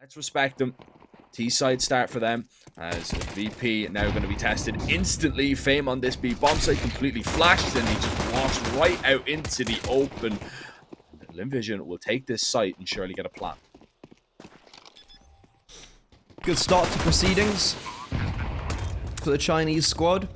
Let's respect them. T-side start for them as VP now going to be tested instantly. Fame on this B bomb site completely flashes and he just walks right out into the open. Lynn Vision will take this site and surely get a plan. Good start to proceedings for the Chinese squad.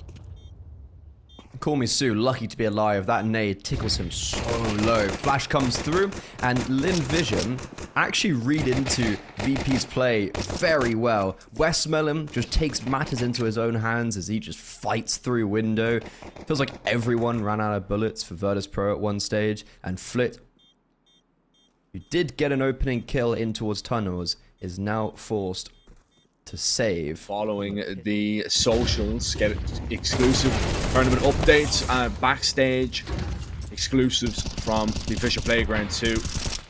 Call me Sue, lucky to be alive. That nade tickles him so low. Flash comes through, and Lynn Vision actually read into VP's play very well. Westmelon just takes matters into his own hands as he just fights through window. Feels like everyone ran out of bullets for Virtus.pro at one stage, and Flit, who did get an opening kill in towards tunnels, is now forced to save. Following the socials, get exclusive tournament updates, backstage exclusives from the official playground too.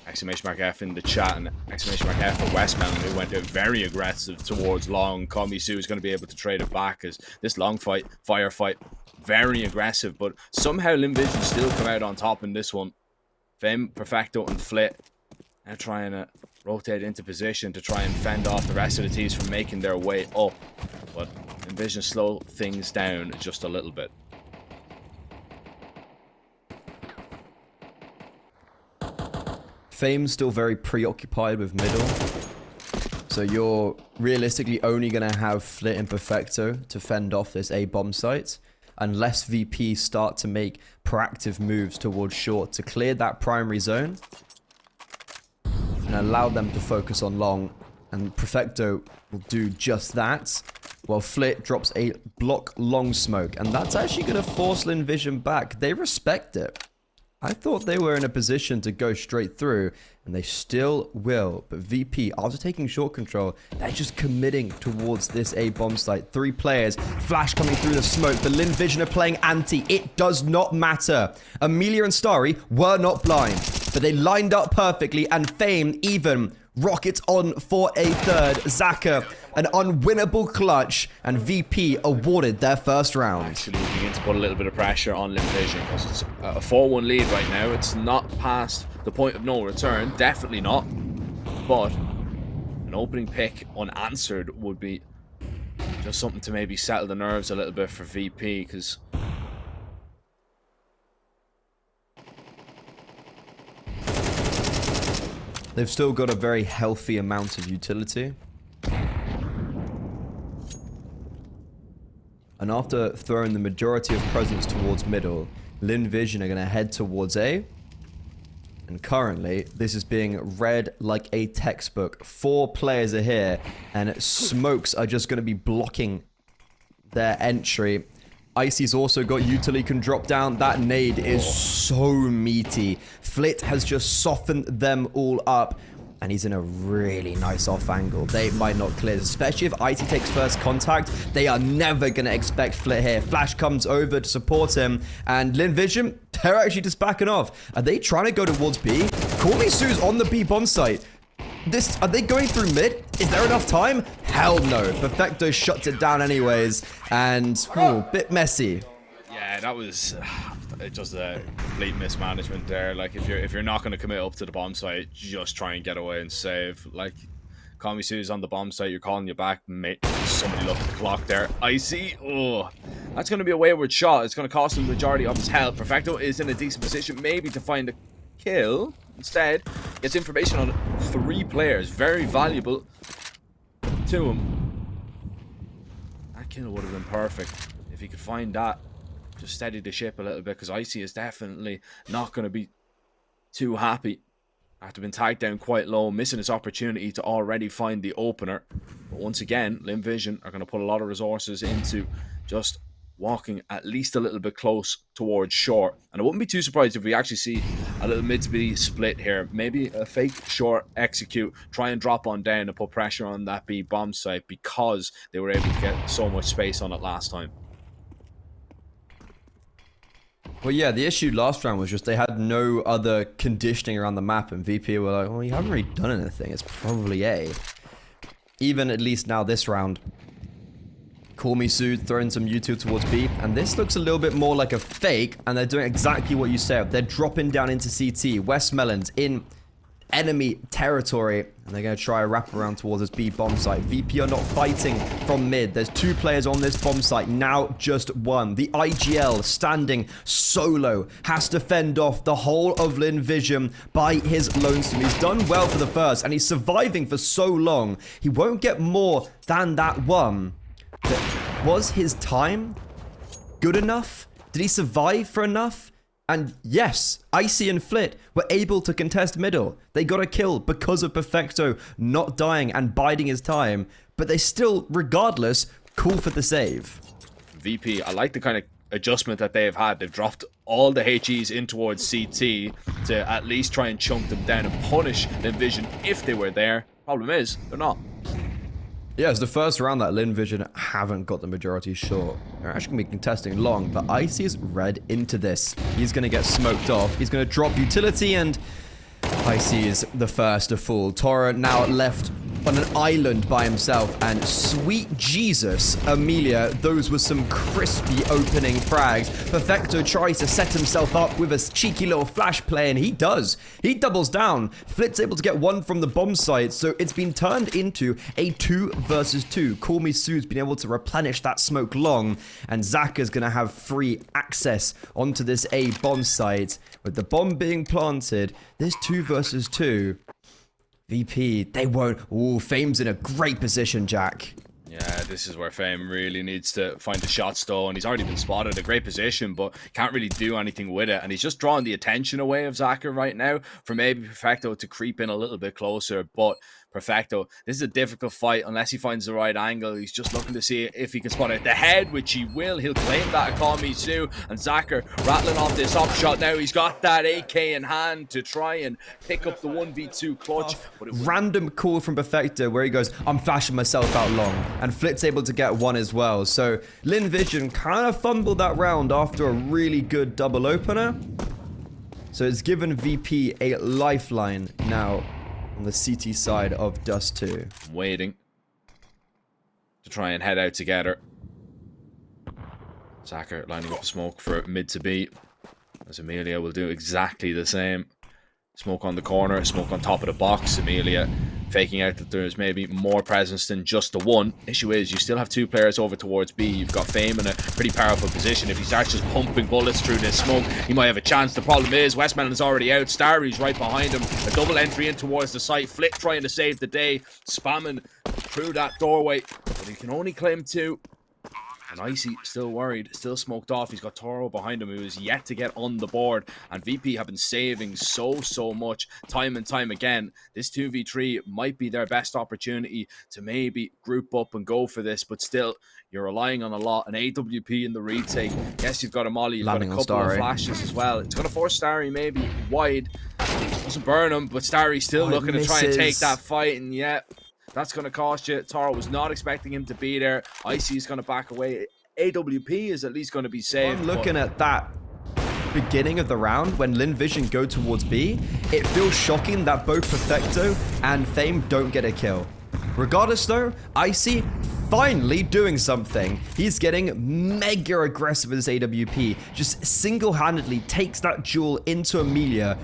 Exclamation mark F in the chat and exclamation mark F for Westmelon, who went out very aggressive towards long. Komisu is going to be able to trade it back as this long firefight, very aggressive, but somehow Lynn Vision still come out on top in this one. Fem, Perfecto, and Flit now trying to rotate into position to try and fend off the rest of the teams from making their way up. But Lynn Vision slow things down just a little bit. Fame's still very preoccupied with middle. So you're realistically only going to have Flit and Perfecto to fend off this A bomb site, unless VP start to make proactive moves towards short to clear that primary zone and allow them to focus on long, and Perfecto will do just that, while Flit drops a block long smoke, and that's actually going to force Lynn Vision back. They respect it. I thought they were in a position to go straight through, and they still will. But VP, after taking short control, they're just committing towards this A bomb site. 3 players, Flash coming through the smoke, but Lynn Vision are playing anti. It does not matter. Amelia and Starry were not blind, but they lined up perfectly, and Fame even rockets on for a third. Zaka, an unwinnable clutch, and VP awarded their first round. Actually begin to put a little bit of pressure on Lynn Vision because it's a 4-1 lead right now. It's not past the point of no return, definitely not. But an opening pick unanswered would be just something to maybe settle the nerves a little bit for VP, because they've still got a very healthy amount of utility. And after throwing the majority of presence towards middle, Lynn Vision are going to head towards A. And currently, this is being read like a textbook. 4 players are here, and smokes are just going to be blocking their entry. Icy's also got utility can drop down. That nade is so meaty. Flit has just softened them all up, and he's in a really nice off angle. They might not clear, especially if Icy takes first contact. They are never going to expect Flit here. Flash comes over to support him, and Lynn Vision, they're actually just backing off. Are they trying to go towards B? Call me Sue's on the B bomb site. Are they going through mid? Is there enough time? Hell no. Perfecto shuts it down anyways, and bit messy. yeah, that was just a complete mismanagement there. Like, if you're not going to commit up to the bomb site, just try and get away and save. Like, Komisu's on the bomb site, you're calling you back, mate. Somebody look at the clock there. Icy, that's going to be a wayward shot. It's going to cost him the majority of his health. Perfecto is in a decent position maybe to find a kill. Instead, gets information on 3 players. Very valuable to him. That kill would have been perfect if he could find that. Just steady the ship a little bit, because Icy is definitely not going to be too happy after being tagged down quite low, missing his opportunity to already find the opener. But once again, Lynn Vision are going to put a lot of resources into just walking at least a little bit close towards short. And I wouldn't be too surprised if we actually see a little mid to B split here. Maybe a fake short execute, try and drop on down and put pressure on that B bomb site, because they were able to get so much space on it last time. Well, yeah, the issue last round was just they had no other conditioning around the map, and VP were like, well, you haven't really done anything. It's probably A. Even at least now this round, Call Me Soothe throwing some U2 towards B, and this looks a little bit more like a fake, and they're doing exactly what you said. They're dropping down into CT. Westmelon's in enemy territory, and they're going to try a wrap around towards this B bomb site. VP are not fighting from mid. There's 2 players on this bomb site, now just 1. The IGL standing solo has to fend off the whole of Lynn Vision by his lonesome. He's done well for the first, and he's surviving for so long. He won't get more than that one. But was his time good enough? Did he survive for enough? And yes, Icy and Flit were able to contest middle. They got a kill because of Perfecto not dying and biding his time, but they still, regardless, call for the save. VP, I like the kind of adjustment that they've had. They've dropped all the HEs in towards CT to at least try and chunk them down and punish Lynn Vision if they were there. Problem is, they're not. Yeah, it's the first round that Lynn Vision haven't got the majority short. They're actually going to be contesting long, but Icy is read into this. He's going to get smoked off. He's going to drop utility, and Icy is the first to fall. Tora now left on an island by himself, and sweet Jesus, Amelia, those were some crispy opening frags. Perfecto tries to set himself up with a cheeky little flash play, and he does. He doubles down. Flit's able to get 1 from the bomb site, so it's been turned into a 2 versus 2. Call Me Sue's been able to replenish that smoke long, and Zaka's going to have free access onto this A bomb site. With the bomb being planted, this 2 versus 2. VP, they won't. Ooh, Fame's in a great position, Jack. Yeah, this is where Fame really needs to find the shot stone. He's already been spotted, a great position, but can't really do anything with it. And he's just drawing the attention away of Zaka right now for maybe Perfecto to creep in a little bit closer. But Perfecto, this is a difficult fight unless he finds the right angle. He's just looking to see if he can spot out the head, which he will. He'll claim that Call Me Sue. And Zaka rattling off this up shot now. He's got that AK in hand to try and pick up the 1v2 clutch. Random call from Perfecto where he goes, I'm flashing myself out long. And Flit's able to get 1 as well. So Lynn Vision kind of fumbled that round after a really good double opener. So it's given VP a lifeline now on the CT side of Dust 2. Waiting to try and head out together. Zaka lining up smoke for mid to B, as Amelia will do exactly the same. Smoke on the corner, smoke on top of the box. Amelia faking out that there's maybe more presence than just the 1. Issue is, you still have 2 players over towards B. You've got Fame in a pretty powerful position. If he starts just pumping bullets through this smoke, he might have a chance. The problem is, Westman is already out. Starry's right behind him. A double entry in towards the site. Flit trying to save the day, spamming through that doorway. But he can only claim 2. And Icy still worried, still smoked off. He's got Toro behind him who is yet to get on the board. And VP have been saving so much time and time again. This 2v3 might be their best opportunity to maybe group up and go for this. But still, you're relying on a lot. An AWP in the retake. Yes, you've got a molly. You've got a couple of flashes as well. It's going to force Starry maybe wide. Doesn't burn him, but Starry's still looking to try and take that fight. And yeah, that's going to cost you. Taro was not expecting him to be there. Icy is going to back away. AWP is at least going to be saved. I'm looking at that beginning of the round when Lynn Vision go towards B. It feels shocking that both Perfecto and Fame don't get a kill. Regardless though, Icy finally doing something. He's getting mega aggressive with his AWP. Just single-handedly takes that duel into Amelia.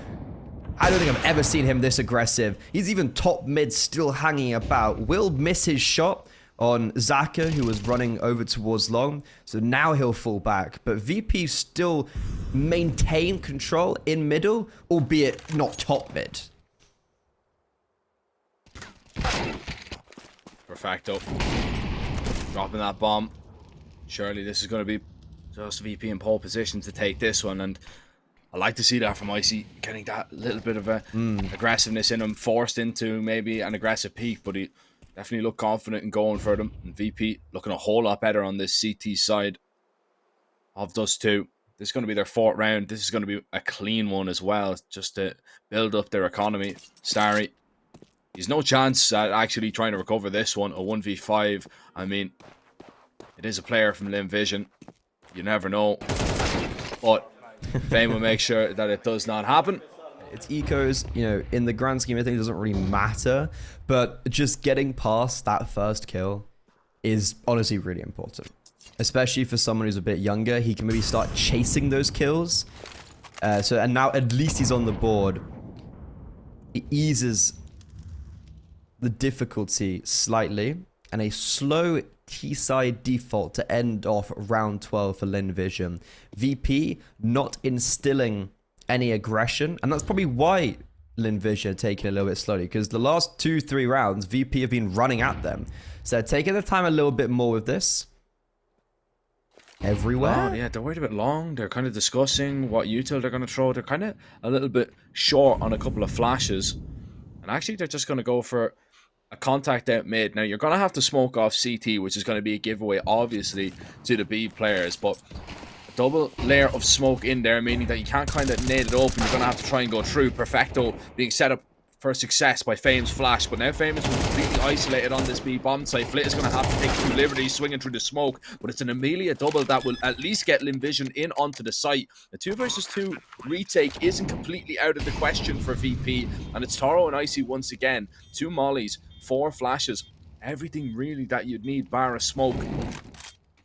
I don't think I've ever seen him this aggressive. He's even top mid still hanging about. Will miss his shot on Zaka, who was running over towards long. So now he'll fall back. But VP still maintain control in middle, albeit not top mid. Perfecto. Dropping that bomb. Surely this is going to be just VP in pole position to take this one. And I like to see that from Icy, getting that little bit of a aggressiveness in him, forced into maybe an aggressive peak, but he definitely looked confident in going for them. And VP looking a whole lot better on this CT side of Dust 2. This is going to be their 4th round. This is going to be a clean one as well, just to build up their economy. Starry, he's no chance at actually trying to recover this one, a 1v5. I mean, it is a player from Lynn Vision. You never know. But Fame will make sure that it does not happen. It's ecos, you know, in the grand scheme of things, it doesn't really matter. But just getting past that first kill is honestly really important. Especially for someone who's a bit younger. He can maybe start chasing those kills. And now at least he's on the board. It eases the difficulty slightly, and a slow T-side default to end off round 12 for Lynn Vision. VP not instilling any aggression, and that's probably why Lynn Vision are taking a little bit slowly, because the last 2-3 rounds, VP have been running at them. So taking the time a little bit more with this. Everywhere? Oh, yeah, they're worried a bit long. They're kind of discussing what util they're going to throw. They're kind of a little bit short on a couple of flashes. And actually, they're just going to go for a contact out mid. Now, you're going to have to smoke off CT, which is going to be a giveaway, obviously, to the B players. But a double layer of smoke in there, meaning that you can't kind of nade it open. You're going to have to try and go through. Perfecto being set up for success by Fame's flash, but now Fame is completely isolated on this B bomb site. Flit is going to have to take two liberties swinging through the smoke, but it's an Amelia double that will at least get Lynn Vision in onto the site. The 2 versus 2 retake isn't completely out of the question for VP, and it's Toro and Icy once again. 2 mollies, 4 flashes, everything really that you'd need bar a smoke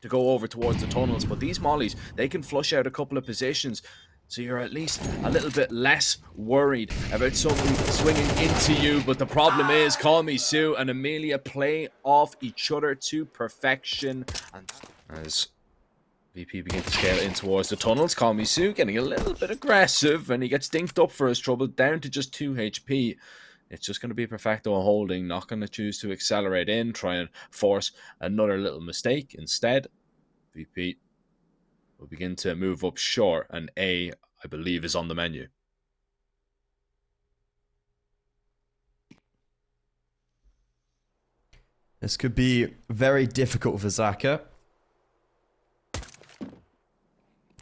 to go over towards the tunnels. But these mollies, they can flush out a couple of positions, so you're at least a little bit less worried about something swinging into you. But the problem is, Call Me Sue and Amelia play off each other to perfection. And as VP begins to scale in towards the tunnels, Call Me Sue getting a little bit aggressive, and he gets dinked up for his trouble, down to just 2 HP. It's just going to be Perfecto holding, not going to choose to accelerate in, try and force another little mistake. Instead, VP will begin to move up short, and A, I believe, is on the menu. This could be very difficult for Zaka.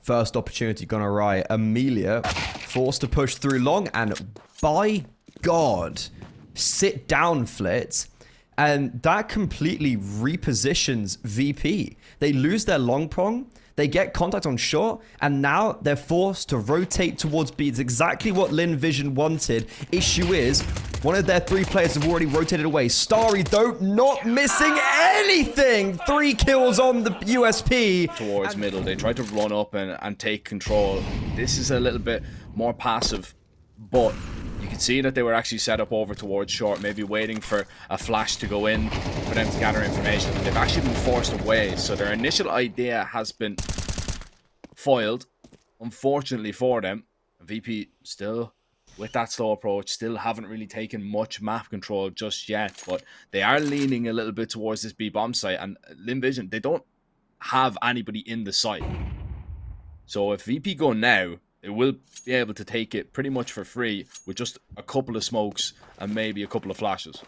First opportunity gone awry. Amelia forced to push through long, and by God, sit down, Flit. And that completely repositions VP. They lose their long prong, they get contact on short, and now they're forced to rotate towards B. It's exactly what Lynn Vision wanted. Issue is, one of their 3 players have already rotated away. Starry, though, not missing anything. 3 kills on the USP. Towards middle, they try to run up and take control. This is a little bit more passive, but you can see that they were actually set up over towards short, maybe waiting for a flash to go in for them to gather information. They've actually been forced away, so their initial idea has been foiled, unfortunately for them. VP still with that slow approach, still haven't really taken much map control just yet, but they are leaning a little bit towards this B bomb site, and Lynn Vision, they don't have anybody in the site. So if VP go now, they will be able to take it pretty much for free with just a couple of smokes and maybe a couple of flashes.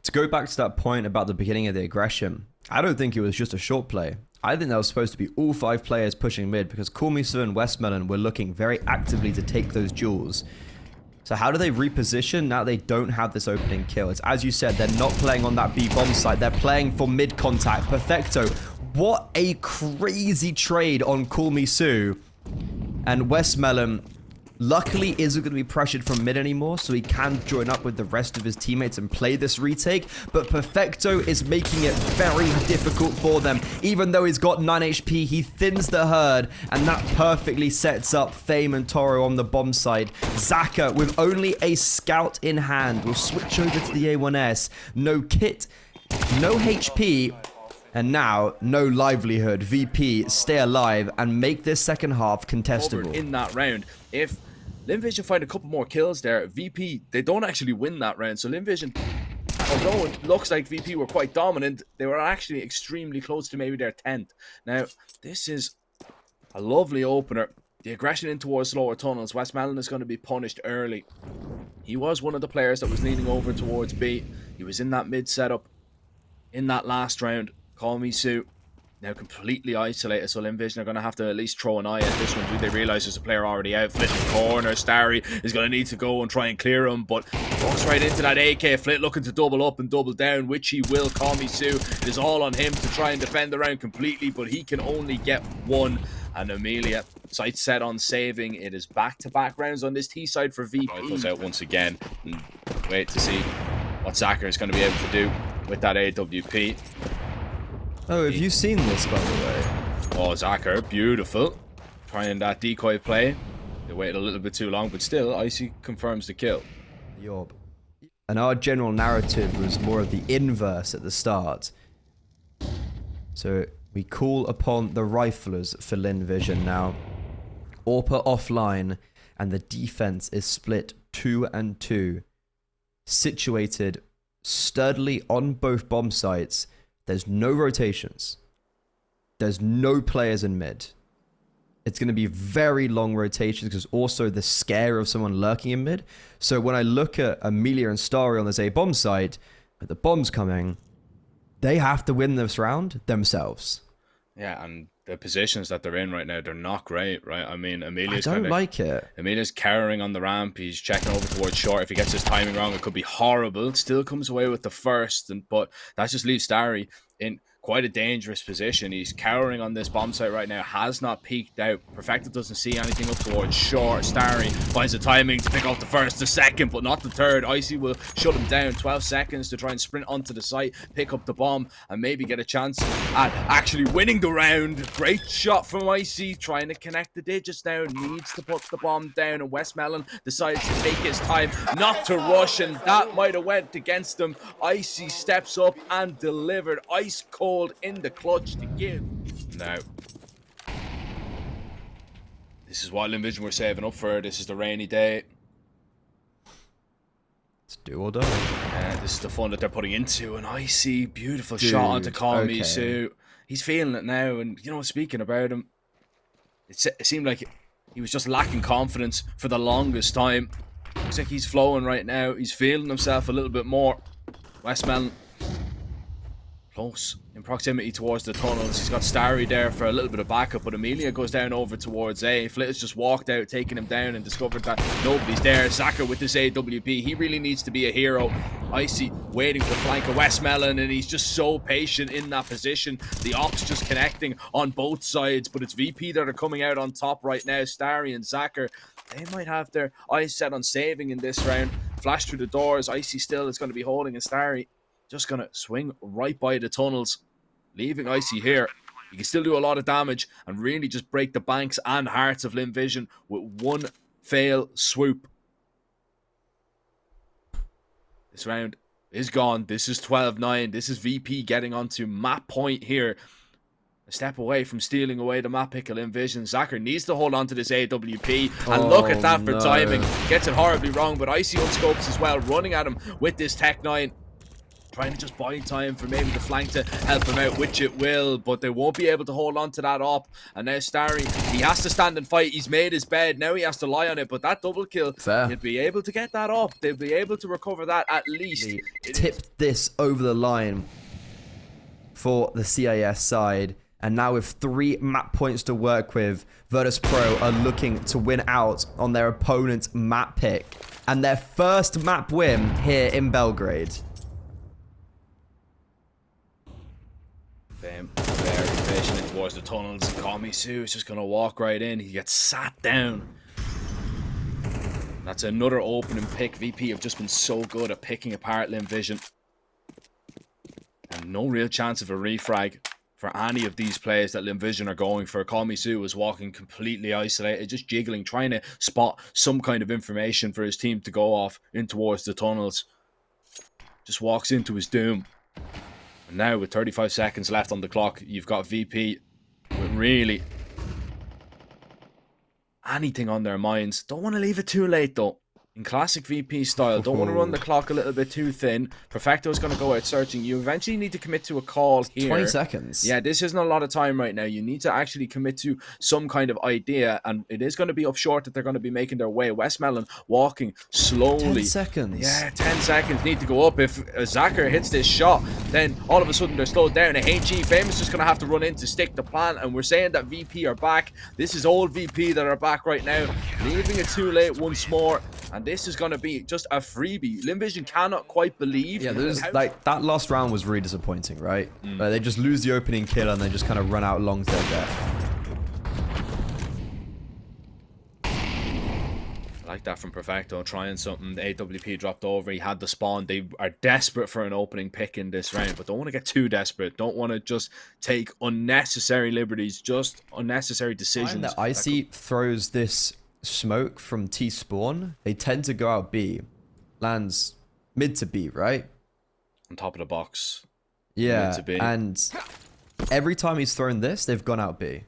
To go back to that point about the beginning of the aggression, I don't think it was just a short play. I think that was supposed to be all 5 players pushing mid, because Cormiso and Westmelon were looking very actively to take those duels. So how do they reposition now they don't have this opening kill? It's, as you said, they're not playing on that B bomb site. They're playing for mid contact. Perfecto. What a crazy trade on Call Me Sue. And Westmelon luckily isn't going to be pressured from mid anymore, so he can join up with the rest of his teammates and play this retake. But Perfecto is making it very difficult for them. Even though he's got 9 HP, he thins the herd, and that perfectly sets up Fame and Toro on the bomb side. Zaka, with only a scout in hand, will switch over to the A1S. No kit, no HP, and now no livelihood. VP stay alive and make this second half contestable. In that round, if Lynn Vision find a couple more kills there, VP, they don't actually win that round. So Lynn Vision, although it looks like VP were quite dominant, they were actually extremely close to maybe their 10th. Now, this is a lovely opener. The aggression in towards lower tunnels. Westmelon is going to be punished early. He was one of the players that was leaning over towards B. He was in that mid setup in that last round. Call Me Sue now completely isolated, so Lynn Vision are going to have to at least throw an eye at this one. Do they realize there's a player already out? Flit in the corner. Starry is going to need to go and try and clear him, but walks right into that AK. Flit looking to double up and double down, which he will. Call Me Sue, it is all on him to try and defend the round completely, but he can only get one. And Amelia, sight set on saving. It is back-to-back rounds on this T side for VP. Goes out once again. And wait to see what Zaka is going to be able to do with that AWP. Oh, have you seen this, by the way? Oh, Zaka, beautiful. Trying that decoy play. They waited a little bit too long, but still, Icy confirms the kill. Yup. And our general narrative was more of the inverse at the start. So we call upon the riflers for Lynn Vision now. Orpa offline, and the defense is split 2 and 2. Situated sturdily on both bomb sites. There's no rotations. There's no players in mid. It's going to be very long rotations because also the scare of someone lurking in mid. So when I look at Amelia and Starry on this A bomb site, with the bombs coming, they have to win this round themselves. Yeah, and the positions that they're in right now, they're not great, right? I mean, Amelia's I don't like it. Amelia's cowering on the ramp. He's checking over towards short. If he gets his timing wrong, it could be horrible. It still comes away with the first, but that just leaves Starry in quite a dangerous position. He's cowering on this bomb site right now, has not peeked out. Perfecto doesn't see anything up towards short. Starry finds the timing to pick off the first, the second, but not the third. Icy will shut him down. 12 seconds to try and sprint onto the site, pick up the bomb, and maybe get a chance at actually winning the round. Great shot from Icy, trying to connect the digits now. Needs to put the bomb down, and Westmelon decides to take his time, not to rush, and that might have went against him. Icy steps up and delivered. Ice cold in the clutch to give. Now, this is what Lynn Vision were saving up for. This is the rainy day. It's do or die. This is the fun that they're putting into an Icy, beautiful shot onto Kamisu. He's feeling it now, and you know, speaking about him, it seemed like he was just lacking confidence for the longest time. Looks like he's flowing right now. He's feeling himself a little bit more. Westmelon close in proximity towards the tunnels. He's got Starry there for a little bit of backup, but Amelia goes down over towards A. Flit has just walked out, taking him down, and discovered that nobody's there. Zaka with this AWP. He really needs to be a hero. Icy waiting for the flank of Westmelon, and he's just so patient in that position. The ops just connecting on both sides, but it's VP that are coming out on top right now. Starry and Zaka, they might have their eyes set on saving in this round. Flash through the doors. Icy still is going to be holding, and Starry just going to swing right by the tunnels, leaving Icy here. He can still do a lot of damage and really just break the banks and hearts of Lynn Vision with one fail swoop. This round is gone. This is 12-9. This is VP getting onto map point here. A step away from stealing away the map pick of Lynn Vision. Zacher needs to hold on to this AWP. And look at that for timing. Gets it horribly wrong, but Icy unscopes as well, running at him with this Tech 9. Trying to just buy time for maybe the flank to help him out, which it will, but they won't be able to hold on to that up. And now Starry, he has to stand and fight. He's made his bed. Now he has to lie on it, but that double kill, he'll be able to get that up. They'll be able to recover that at least. Tipped this over the line for the CIS side. And now with 3 map points to work with, Virtus.pro are looking to win out on their opponent's map pick. And their first map win here in Belgrade. Very patient in towards the tunnels. Kamisu is just going to walk right in. He gets sat down. That's another opening pick. VP have just been so good at picking apart Lynn Vision. And no real chance of a refrag for any of these plays that Lynn Vision are going for. Kamisu was walking completely isolated, just jiggling, trying to spot some kind of information for his team to go off in towards the tunnels. Just walks into his doom. Now with 35 seconds left on the clock, you've got VP with really anything on their minds. Don't want to leave it too late though. In classic VP style, don't want to run the clock a little bit too thin. Perfecto is going to go out searching. You eventually need to commit to a call here. 20 seconds. Yeah, this isn't a lot of time right now. You need to actually commit to some kind of idea, and it is going to be up short that they're going to be making their way. Westmelon walking slowly. 10 seconds. Yeah, 10 seconds need to go up. If Zacher hits this shot, then all of a sudden they're slowed down. And HE Famous just going to have to run in to stick the plan, and we're saying that VP are back. This is old VP that are back right now, leaving it too late once more. And this is going to be just a freebie. Lynn Vision cannot quite believe. Yeah, there's like that last round was really disappointing, right? They just lose the opening kill and they just kind of run out long to their death. I like that from Perfecto, trying something. The AWP dropped over. He had the spawn. They are desperate for an opening pick in this round, but don't want to get too desperate. Don't want to just take unnecessary liberties, just unnecessary decisions. That Icy throws this smoke from T spawn, they tend to go out B. Lands mid to B, right? On top of the box. Yeah, Mid to B. and every time he's thrown this, they've gone out B.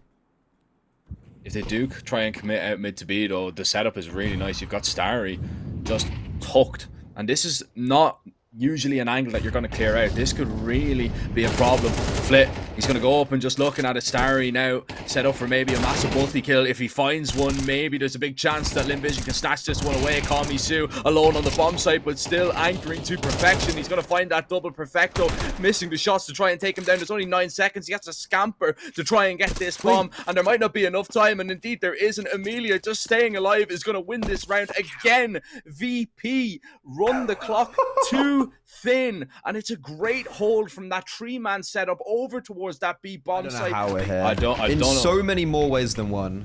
If they do try and commit out mid to B, though, the setup is really nice. You've got Starry just tucked. And this is not usually an angle that you're going to clear out. This could really be a problem. Flit, he's going to go up and just looking at it. Starry now set up for maybe a massive multi-kill. If he finds one, maybe there's a big chance that Lynn Vision can snatch this one away. Kamisu alone on the bomb site, but still anchoring to perfection. He's going to find that double perfecto, missing the shots to try and take him down. There's only 9 seconds. He has to scamper to try and get this bomb, and there might not be enough time, and indeed there isn't. Amelia just staying alive is going to win this round again. VP run the clock too thin, and it's a great hold from that 3-man setup over towards that B bomb site. How we're here. I don't In know. so many more ways than one.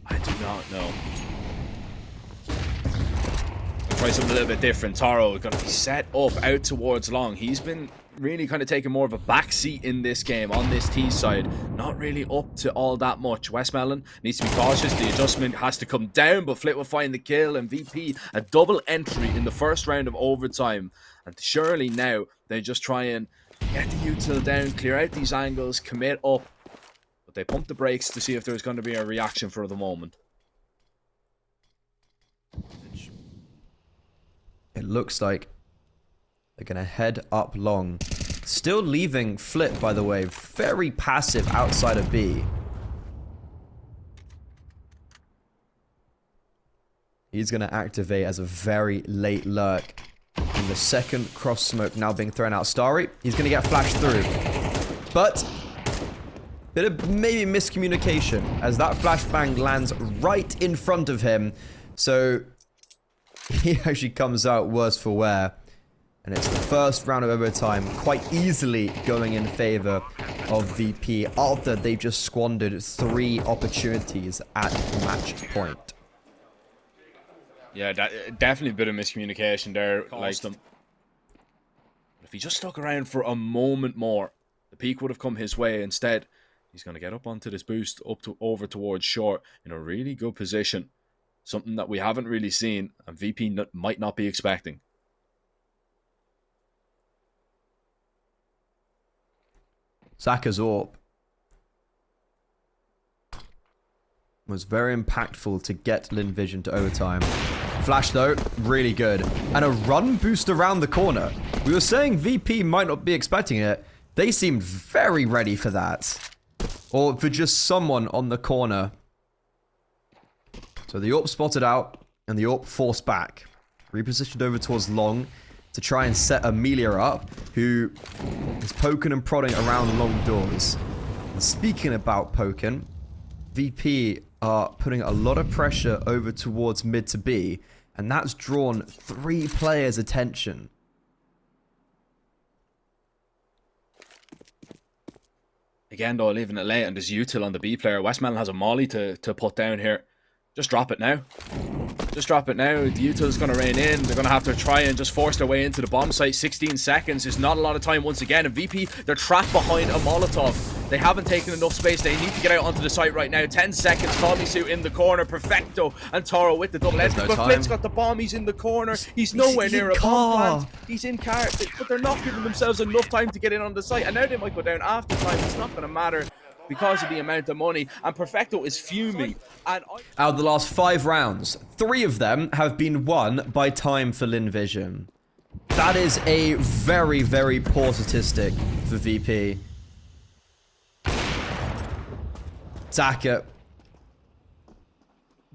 I do not know. I'll try something a little bit different. Taro going to be set up out towards long. He's been really kind of taking more of a backseat in this game on this T side. Not really up to all that much. Westmelon needs to be cautious. The adjustment has to come down, but Flit will find the kill, and VP a double entry in the first round of overtime. And surely now they just try and get the util down, clear out these angles, commit up. But they pump the brakes to see if there's going to be a reaction for the moment. It looks like they're going to head up long. Still leaving Flit, by the way, very passive outside of B. He's going to activate as a very late lurk. And the second cross smoke now being thrown out. Starry, he's going to get flashed through. But bit of maybe miscommunication as that flashbang lands right in front of him. So he actually comes out worse for wear. And it's the first round of overtime, quite easily going in favor of VP after they've just squandered 3 opportunities at match point. Yeah, definitely a bit of miscommunication there. Like them. If he just stuck around for a moment more, the peak would have come his way. Instead, he's going to get up onto this boost, over towards short in a really good position. Something that we haven't really seen, and VP might not be expecting. Saka's AWP was very impactful to get Lynn Vision to overtime. Flash though, really good. And a run boost around the corner. We were saying VP might not be expecting it. They seemed very ready for that. Or for just someone on the corner. So the AWP spotted out, and the AWP forced back. Repositioned over towards long to try and set Amelia up, who is poking and prodding around long doors. And speaking about poking, VP are putting a lot of pressure over towards mid to B, and that's drawn 3 players' attention. Again, though, leaving it late, and there's util on the B player. Westmelon has a molly to put down here. Just drop it now. Just drop it now. The util is going to rain in. They're going to have to try and just force their way into the bomb site. 16 seconds is not a lot of time once again. And VP, they're trapped behind a Molotov. They haven't taken enough space. They need to get out onto the site right now. 10 seconds. Kamisu in the corner. Perfecto. And Toro with the double entry. But Flit's got the bomb. He's in the corner. He's nowhere near a bomb plant. He's in car. But they're not giving themselves enough time to get in on the site. And now they might go down after time. It's not going to matter because of the amount of money. And Perfecto is fuming. And out of the last 5 rounds, 3 of them have been won by time for Lynn Vision. That is a very, very poor statistic for VP. Dacha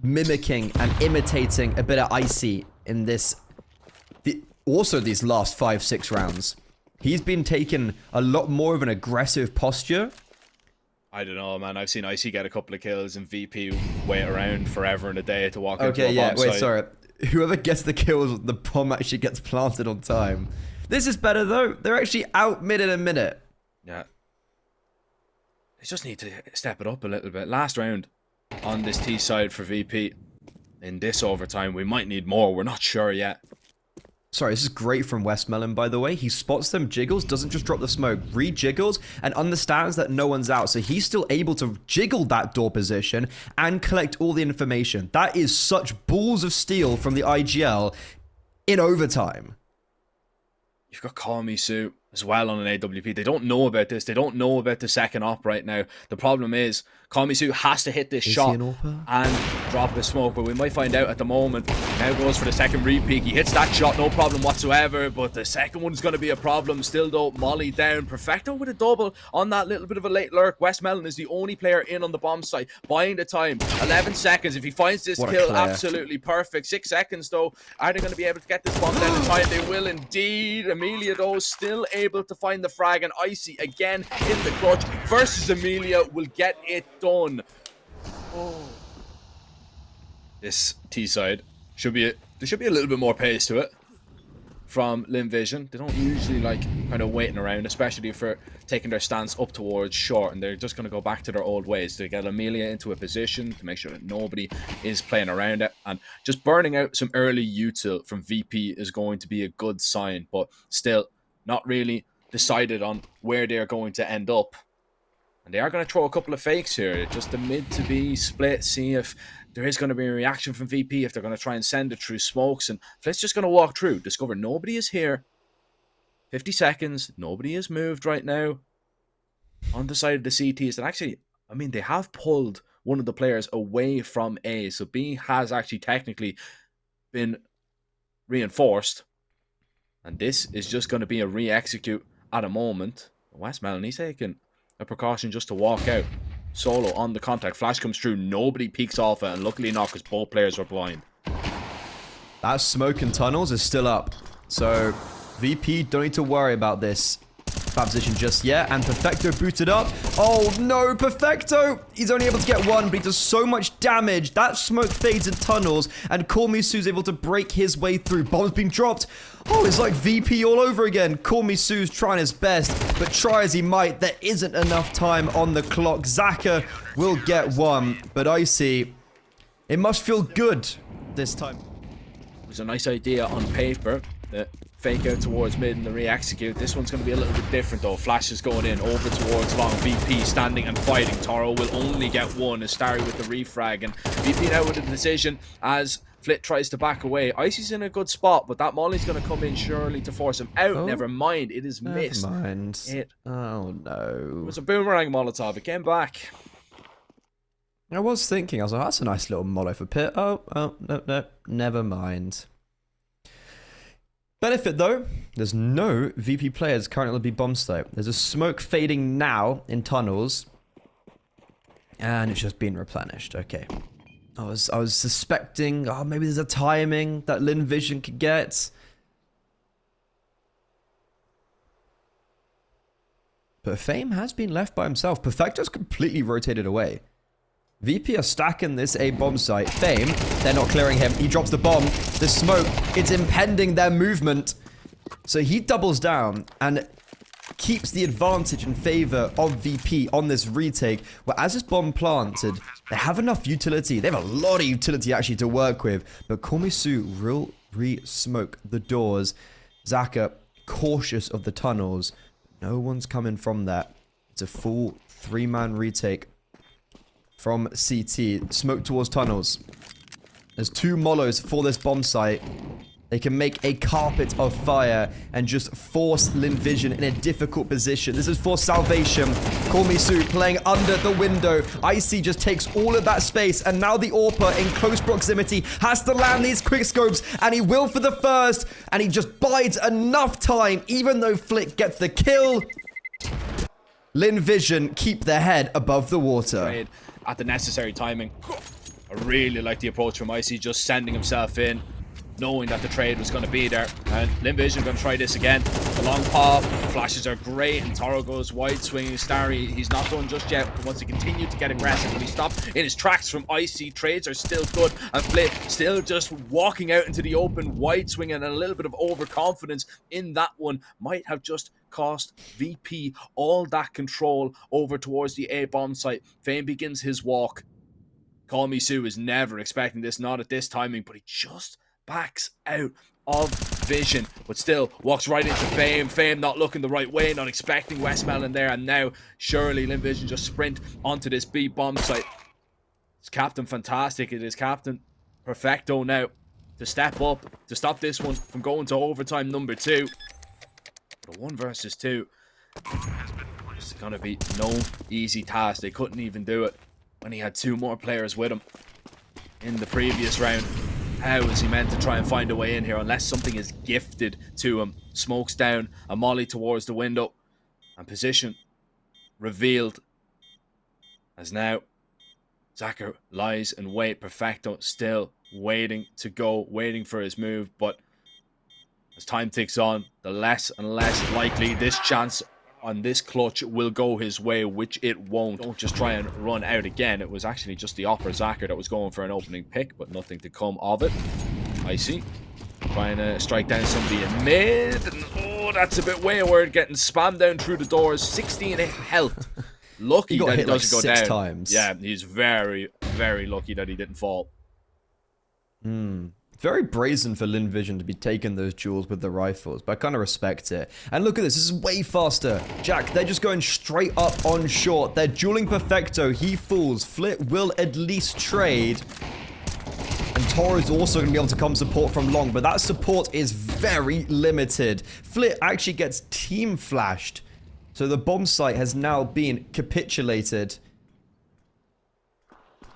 mimicking and imitating a bit of Icy in this. Also these last 5-6 rounds. He's been taking a lot more of an aggressive posture. I don't know, man. I've seen Icy get a couple of kills and VP wait around forever and a day to walk into a bomb site. Sorry. Whoever gets the kills, the bomb actually gets planted on time. This is better, though. They're actually out mid in a minute. Yeah. They just need to step it up a little bit. Last round on this T side for VP. In this overtime, we might need more. We're not sure yet. Sorry, this is great from Westmelon, by the way. He spots them, jiggles, doesn't just drop the smoke, re-jiggles, and understands that no one's out. So he's still able to jiggle that door position and collect all the information. That is such balls of steel from the IGL in overtime. You've got Kamisu as well on an AWP. They don't know about this. They don't know about the second op right now. The problem is Kamisu has to hit this shot and drop the smoke, but we might find out at the moment. Now goes for the second repeat. He hits that shot, no problem whatsoever, but the second one's going to be a problem. Still though, Molly down. Perfecto with a double on that little bit of a late lurk. Westmelon is the only player in on the bomb site, buying the time. 11 seconds. If he finds this kill, absolutely perfect. 6 seconds though. Are they going to be able to get this bomb down in time? They will indeed. Amelia though still able to find the frag, and Icy again in the clutch versus Amelia will get it done. Oh. This T side there should be a little bit more pace to it from Lynn Vision. They don't usually like kind of waiting around, especially for taking their stance up towards short, and they're just going to go back to their old ways to get Amelia into a position to make sure that nobody is playing around it, and just burning out some early util from VP is going to be a good sign, but still not really decided on where they're going to end up. And they are going to throw a couple of fakes here, just the mid to B split, see if there is going to be a reaction from VP, if they're going to try and send it through smokes. And Flit's just going to walk through, discover nobody is here. 50 seconds, nobody is moved right now on the side of the CTs. And actually, I mean, they have pulled one of the players away from A, so B has actually technically been reinforced. And this is just going to be a re-execute at a moment. Westmelon, he's taking a precaution just to walk out. Solo on the contact. Flash comes through. Nobody peeks off it. And luckily not, because both players were blind. That smoke in tunnels is still up. So VP don't need to worry about this bad position just yet. And Perfecto booted up. Oh no, Perfecto! He's only able to get one, but he does so much damage. That smoke fades in tunnels, and Kormisu's able to break his way through. Bomb's being dropped. Oh, it's like VP all over again. Kormisu's trying his best, but try as he might, there isn't enough time on the clock. Zaka will get one, but Icy, it must feel good this time. It was a nice idea on paper, the fake out towards mid and the re-execute. This one's going to be a little bit different though. Flash is going in over towards long. VP standing and fighting. Toro will only get one as Starry with the refrag, and VP now with a decision as Flit tries to back away. Icy's in a good spot, but that Molly's going to come in surely to force him out. Oh, never mind, it is missed. Never mind. Oh no. It was a boomerang Molotov. It came back. I was thinking, I was like, that's a nice little mollo for Pit. Oh, no, never mind. Benefit though, there's no VP players currently be bomb site. There's a smoke fading now in tunnels, and it's just being replenished. Okay. I was suspecting, oh, maybe there's a timing that Lynn Vision could get. But Fame has been left by himself. Perfecto's completely rotated away. VP are stacking this A bomb site. Fame, they're not clearing him. He drops the bomb. The smoke, it's impeding their movement. So he doubles down and keeps the advantage in favor of VP on this retake, where as this bomb planted, they have enough utility. They have a lot of utility actually to work with, but Kormisu will re-smoke the doors. Zaka, cautious of the tunnels. No one's coming from that. It's a full 3-man retake from CT. Smoke towards tunnels. There's 2 mollos for this bomb site. They can make a carpet of fire and just force Lynn Vision in a difficult position. This is for salvation. Kormisu playing under the window. Icy just takes all of that space, and now the AWPer in close proximity has to land these quickscopes, and he will for the first, and he just bides enough time, even though Flick gets the kill. Lynn Vision keep their head above the water. At the necessary timing. I really like the approach from Icy, just sending himself in, knowing that the trade was going to be there. And Lynn Vision going to try this again. The long pop, flashes are great, and Toro goes wide swinging. Starry, he's not done just yet, but wants to continue to get aggressive. But he stopped in his tracks from Icy. Trades are still good, and Flit still just walking out into the open, wide swinging, and a little bit of overconfidence in that one might have just cost VP all that control over towards the A bomb site. Fame begins his walk. Call Me Sue is never expecting this, not at this timing, but he just backs out of vision, but still walks right into Fame. Fame not looking the right way, not expecting Westmelon there, and now surely Lynn Vision just sprint onto this B bomb site. It's Captain Fantastic. It is Captain Perfecto now to step up to stop this one from going to overtime number 2. But a 1 versus 2, it's gonna be no easy task. They couldn't even do it when he had 2 more players with him in the previous round. How is he meant to try and find a way in here unless something is gifted to him? Smokes down, a molly towards the window, and position revealed as now Zacher lies in wait. Perfecto still waiting to go, waiting for his move, but as time ticks on, the less and less likely this chance on this clutch will go his way, which it won't. Don't just try and run out again. It was actually just the opera Zacher that was going for an opening pick, but nothing to come of it. Icy trying to strike down somebody in mid, and oh, that's a bit wayward, getting spammed down through the doors. 16 health. Lucky that he doesn't go down. 6 times. Yeah, he's very, very lucky that he didn't fall. Very brazen for Lynn Vision to be taking those duels with the rifles, but I kind of respect it. And look at this is way faster. Jack, they're just going straight up on short. They're dueling Perfecto. He falls. Flit will at least trade. And Toro's also going to be able to come support from long, but that support is very limited. Flit actually gets team flashed. So the bomb site has now been capitulated.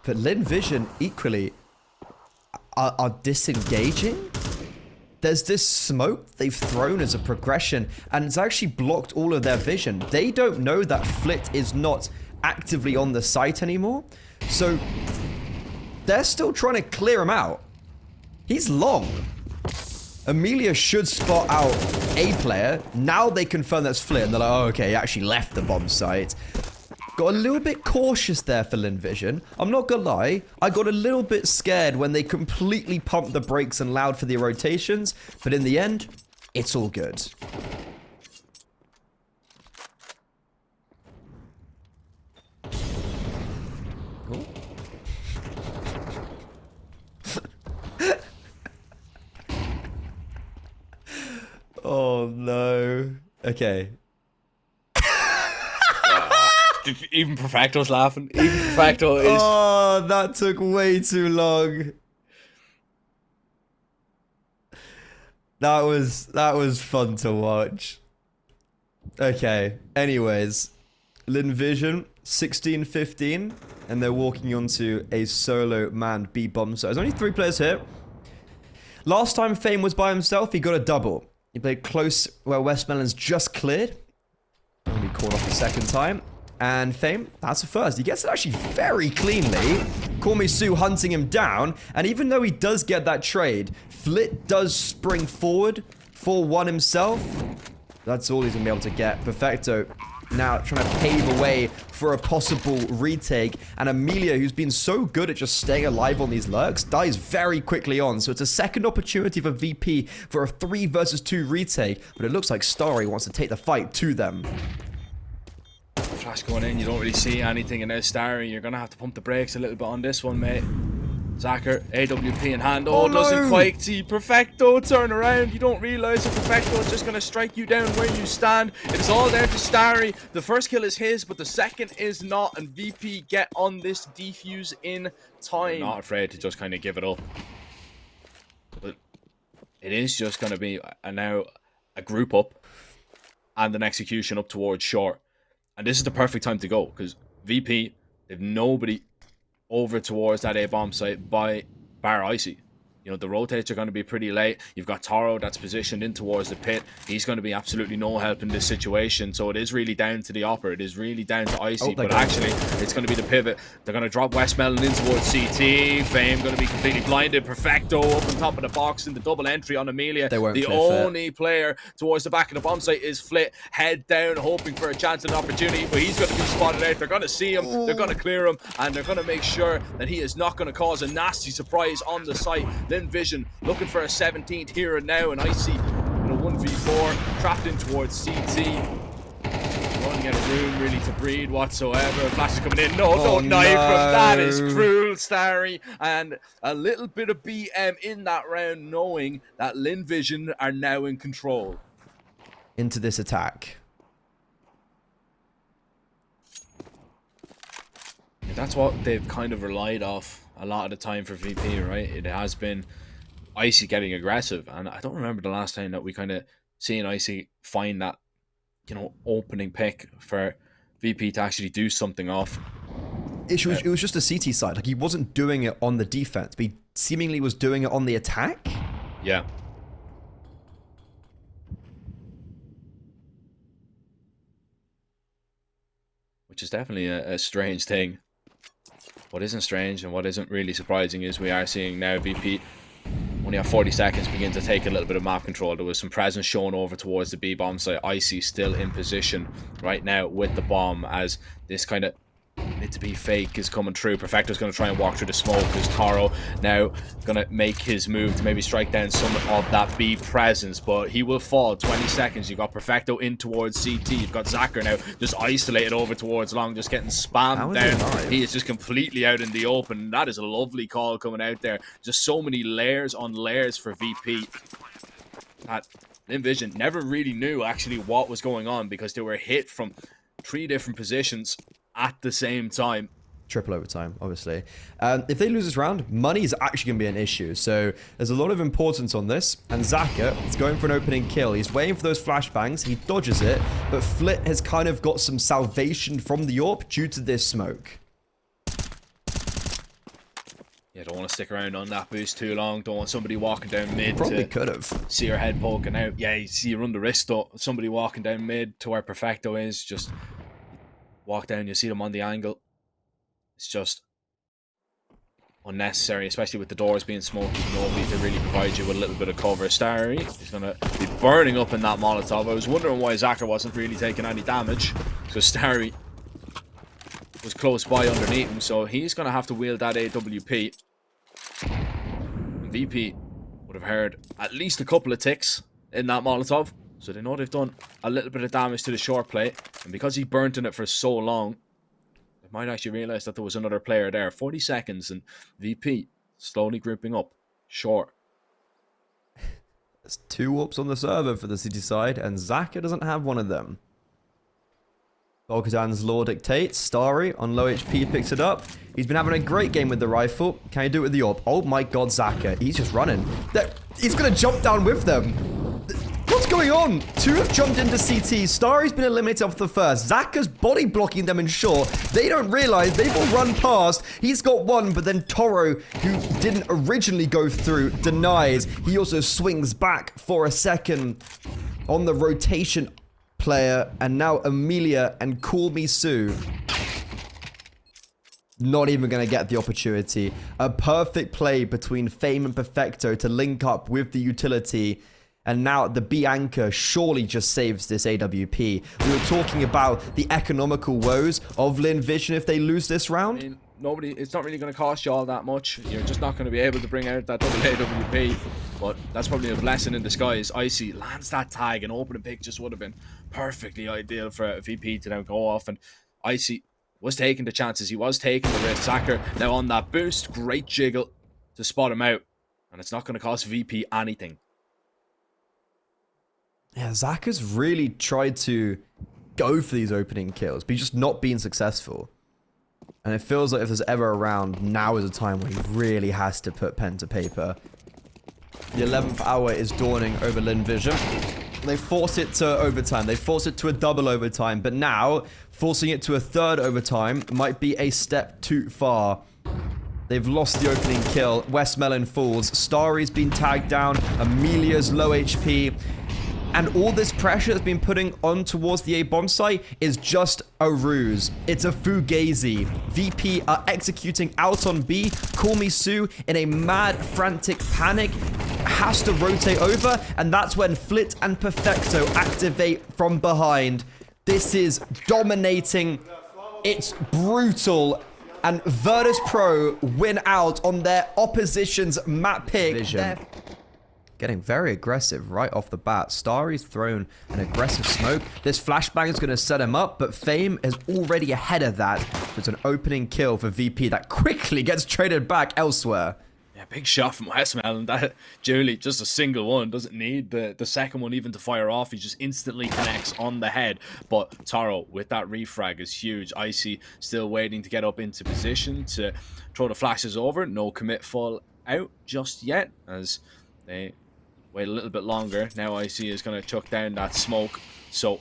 But Lynn Vision equally are disengaging. There's this smoke they've thrown as a progression, and it's actually blocked all of their vision. They don't know that Flit is not actively on the site anymore. So they're still trying to clear him out. He's long. Amelia should spot out a player. Now they confirm that's Flit, and they're like, oh, okay, he actually left the bomb site. Got a little bit cautious there for Lynn Vision. I'm not gonna lie, I got a little bit scared when they completely pumped the brakes and allowed for the rotations, but in the end, it's all good. Cool. Oh no. Okay. Even Perfecto's laughing. Even Perfecto is... Oh, that took way too long. That was fun to watch. Okay, anyways. Lynn Vision, 16-15. And they're walking onto a solo manned B bomb. So there's only 3 players here. Last time Fame was by himself, he got a double. He played close where Westmelon's just cleared. And he caught off the second time. And Fame, that's a first. He gets it actually very cleanly. Call Me Sue hunting him down. And even though he does get that trade, Flit does spring forward for 1 himself. That's all he's going to be able to get. Perfecto now trying to pave a way for a possible retake. And Amelia, who's been so good at just staying alive on these lurks, dies very quickly on. So it's a second opportunity for VP for a 3 versus 2 retake. But it looks like Starry wants to take the fight to them. Flash going in, you don't really see anything, and now Starry, you're gonna have to pump the brakes a little bit on this one, mate. Zacher, AWP in hand. Oh, no. Doesn't quite see Perfecto turn around. You don't realize that Perfecto is just gonna strike you down where you stand. It is all down to Starry. The first kill is his, but the second is not, and VP get on this defuse in time. Not afraid to just kind of give it up, but it is just gonna be now a group up and an execution up towards short. And this is the perfect time to go, because VP, they've nobody over towards that A bomb site by bar Icy. You know, the rotates are going to be pretty late. You've got Toro that's positioned in towards the pit. He's going to be absolutely no help in this situation. So it is really down to the opera. It is really down to Icy. But actually, it's going to be the pivot. They're going to drop Westmelon in towards CT. Fame going to be completely blinded. Perfecto up on top of the box in the double entry on Amelia. The only player towards the back of the bomb site is Flit. Head down, hoping for a chance and an opportunity. But he's going to be spotted out. They're going to see him. They're going to clear him. And they're going to make sure that he is not going to cause a nasty surprise on the site. Lynn Vision looking for a 17th here and now, and Icy in a 1v4 trapped in towards CT. Won't get a room really to breathe whatsoever. Flash is coming in. No, Oh, don't knife him. That is no. cruel, Starry. And a little bit of BM in that round, knowing that Lynn Vision are now in control. Into this attack. Yeah, that's what they've kind of relied off a lot of the time for VP, right? It has been Icy getting aggressive. And I don't remember the last time that we kind of seen Icy find that, you know, opening pick for VP to actually do something off. It was just a CT side. Like, he wasn't doing it on the defense, but he seemingly was doing it on the attack. Yeah. Which is definitely a strange thing. What isn't strange and what isn't really surprising is we are seeing now VP only have 40 seconds begin to take a little bit of map control. There was some presence shown over towards the B bomb site. Icy still in position right now with the bomb as this kind of mid to be fake is coming through. Perfecto's going to try and walk through the smoke. There's Taro now going to make his move to maybe strike down some of that B presence, but he will fall. 20 seconds. You've got Perfecto in towards CT. You've got Zacher now just isolated over towards Long, just getting spammed down. He is just completely out in the open. That is a lovely call coming out there. Just so many layers on layers for VP. That Lynn Vision never really knew actually what was going on because they were hit from 3 different positions at the same time. Triple overtime, obviously. If they lose this round, money is actually going to be an issue. So there's a lot of importance on this. And Zacher is going for an opening kill. He's waiting for those flashbangs. He dodges it. But Flit has kind of got some salvation from the AWP due to this smoke. Yeah, don't want to stick around on that boost too long. Don't want somebody walking down mid. Probably could have. See your head poking out. Yeah, you see you run the risk though. Somebody walking down mid to where Perfecto is. Just walk down, you see them on the angle. It's just unnecessary, especially with the doors being smoky. Nobody to really provide you with a little bit of cover. Starry is going to be burning up in that Molotov. I was wondering why Zacher wasn't really taking any damage, because Starry was close by underneath him, so he's going to have to wield that AWP. VP would have heard at least a couple of ticks in that Molotov, so they know they've done a little bit of damage to the short plate, and because he burnt in it for so long, they might actually realize that there was another player there. 40 seconds, and VP slowly grouping up short. There's 2 whoops on the server for the city side, and Zacher doesn't have one of them. Bogdan's law dictates. Starry on low HP picks it up. He's been having a great game with the rifle. Can he do it with the AWP? Oh my god, Zacher. He's just running. He's going to jump down with them. What's going on? 2 have jumped into CT. Starry's been eliminated off the first. Zacher's body blocking them in short. They don't realize they've all run past. He's got 1, but then Toro, who didn't originally go through, denies. He also swings back for a second on the rotation player, and now Amelia and Call Me Sue not even going to get the opportunity. A perfect play between Fame and Perfecto to link up with the utility. And now the B anchor surely just saves this AWP. We were talking about the economical woes of Lynn Vision if they lose this round. I mean, it's not really going to cost you all that much. You're just not going to be able to bring out that double AWP. But that's probably a blessing in disguise. Icy lands that tag, and opening pick just would have been perfectly ideal for a VP to now go off. And Icy was taking the chances. He was taking the risk. Zacher now on that boost. Great jiggle to spot him out. And it's not going to cost VP anything. Yeah, Zacher's really tried to go for these opening kills, but he's just not been successful. And it feels like if there's ever a round, now is a time when he really has to put pen to paper. The 11th hour is dawning over Lynn Vision. They force it to overtime. They force it to a double overtime. But now, forcing it to a 3rd overtime might be a step too far. They've lost the opening kill. Westmelon falls. Starry's been tagged down. Amelia's low HP. And all this pressure that's been putting on towards the A bomb site is just a ruse. It's a fugazi. VP are executing out on B. Call Me Sue in a mad, frantic panic. Has to rotate over. And that's when Flit and Perfecto activate from behind. This is dominating. It's brutal. And Virtus.pro win out on their opposition's map pick. getting very aggressive right off the bat. Starry's thrown an aggressive smoke. This flashbang is going to set him up, but Fame is already ahead of that. So it's an opening kill for VP that quickly gets traded back elsewhere. Yeah, big shot from Westmelon. That Julie, just a single one, doesn't need the second one even to fire off. He just instantly connects on the head. But Taro with that refrag is huge. Icy still waiting to get up into position to throw the flashes over. No commit fall out just yet as they wait a little bit longer. Now Icy is going to chuck down that smoke. So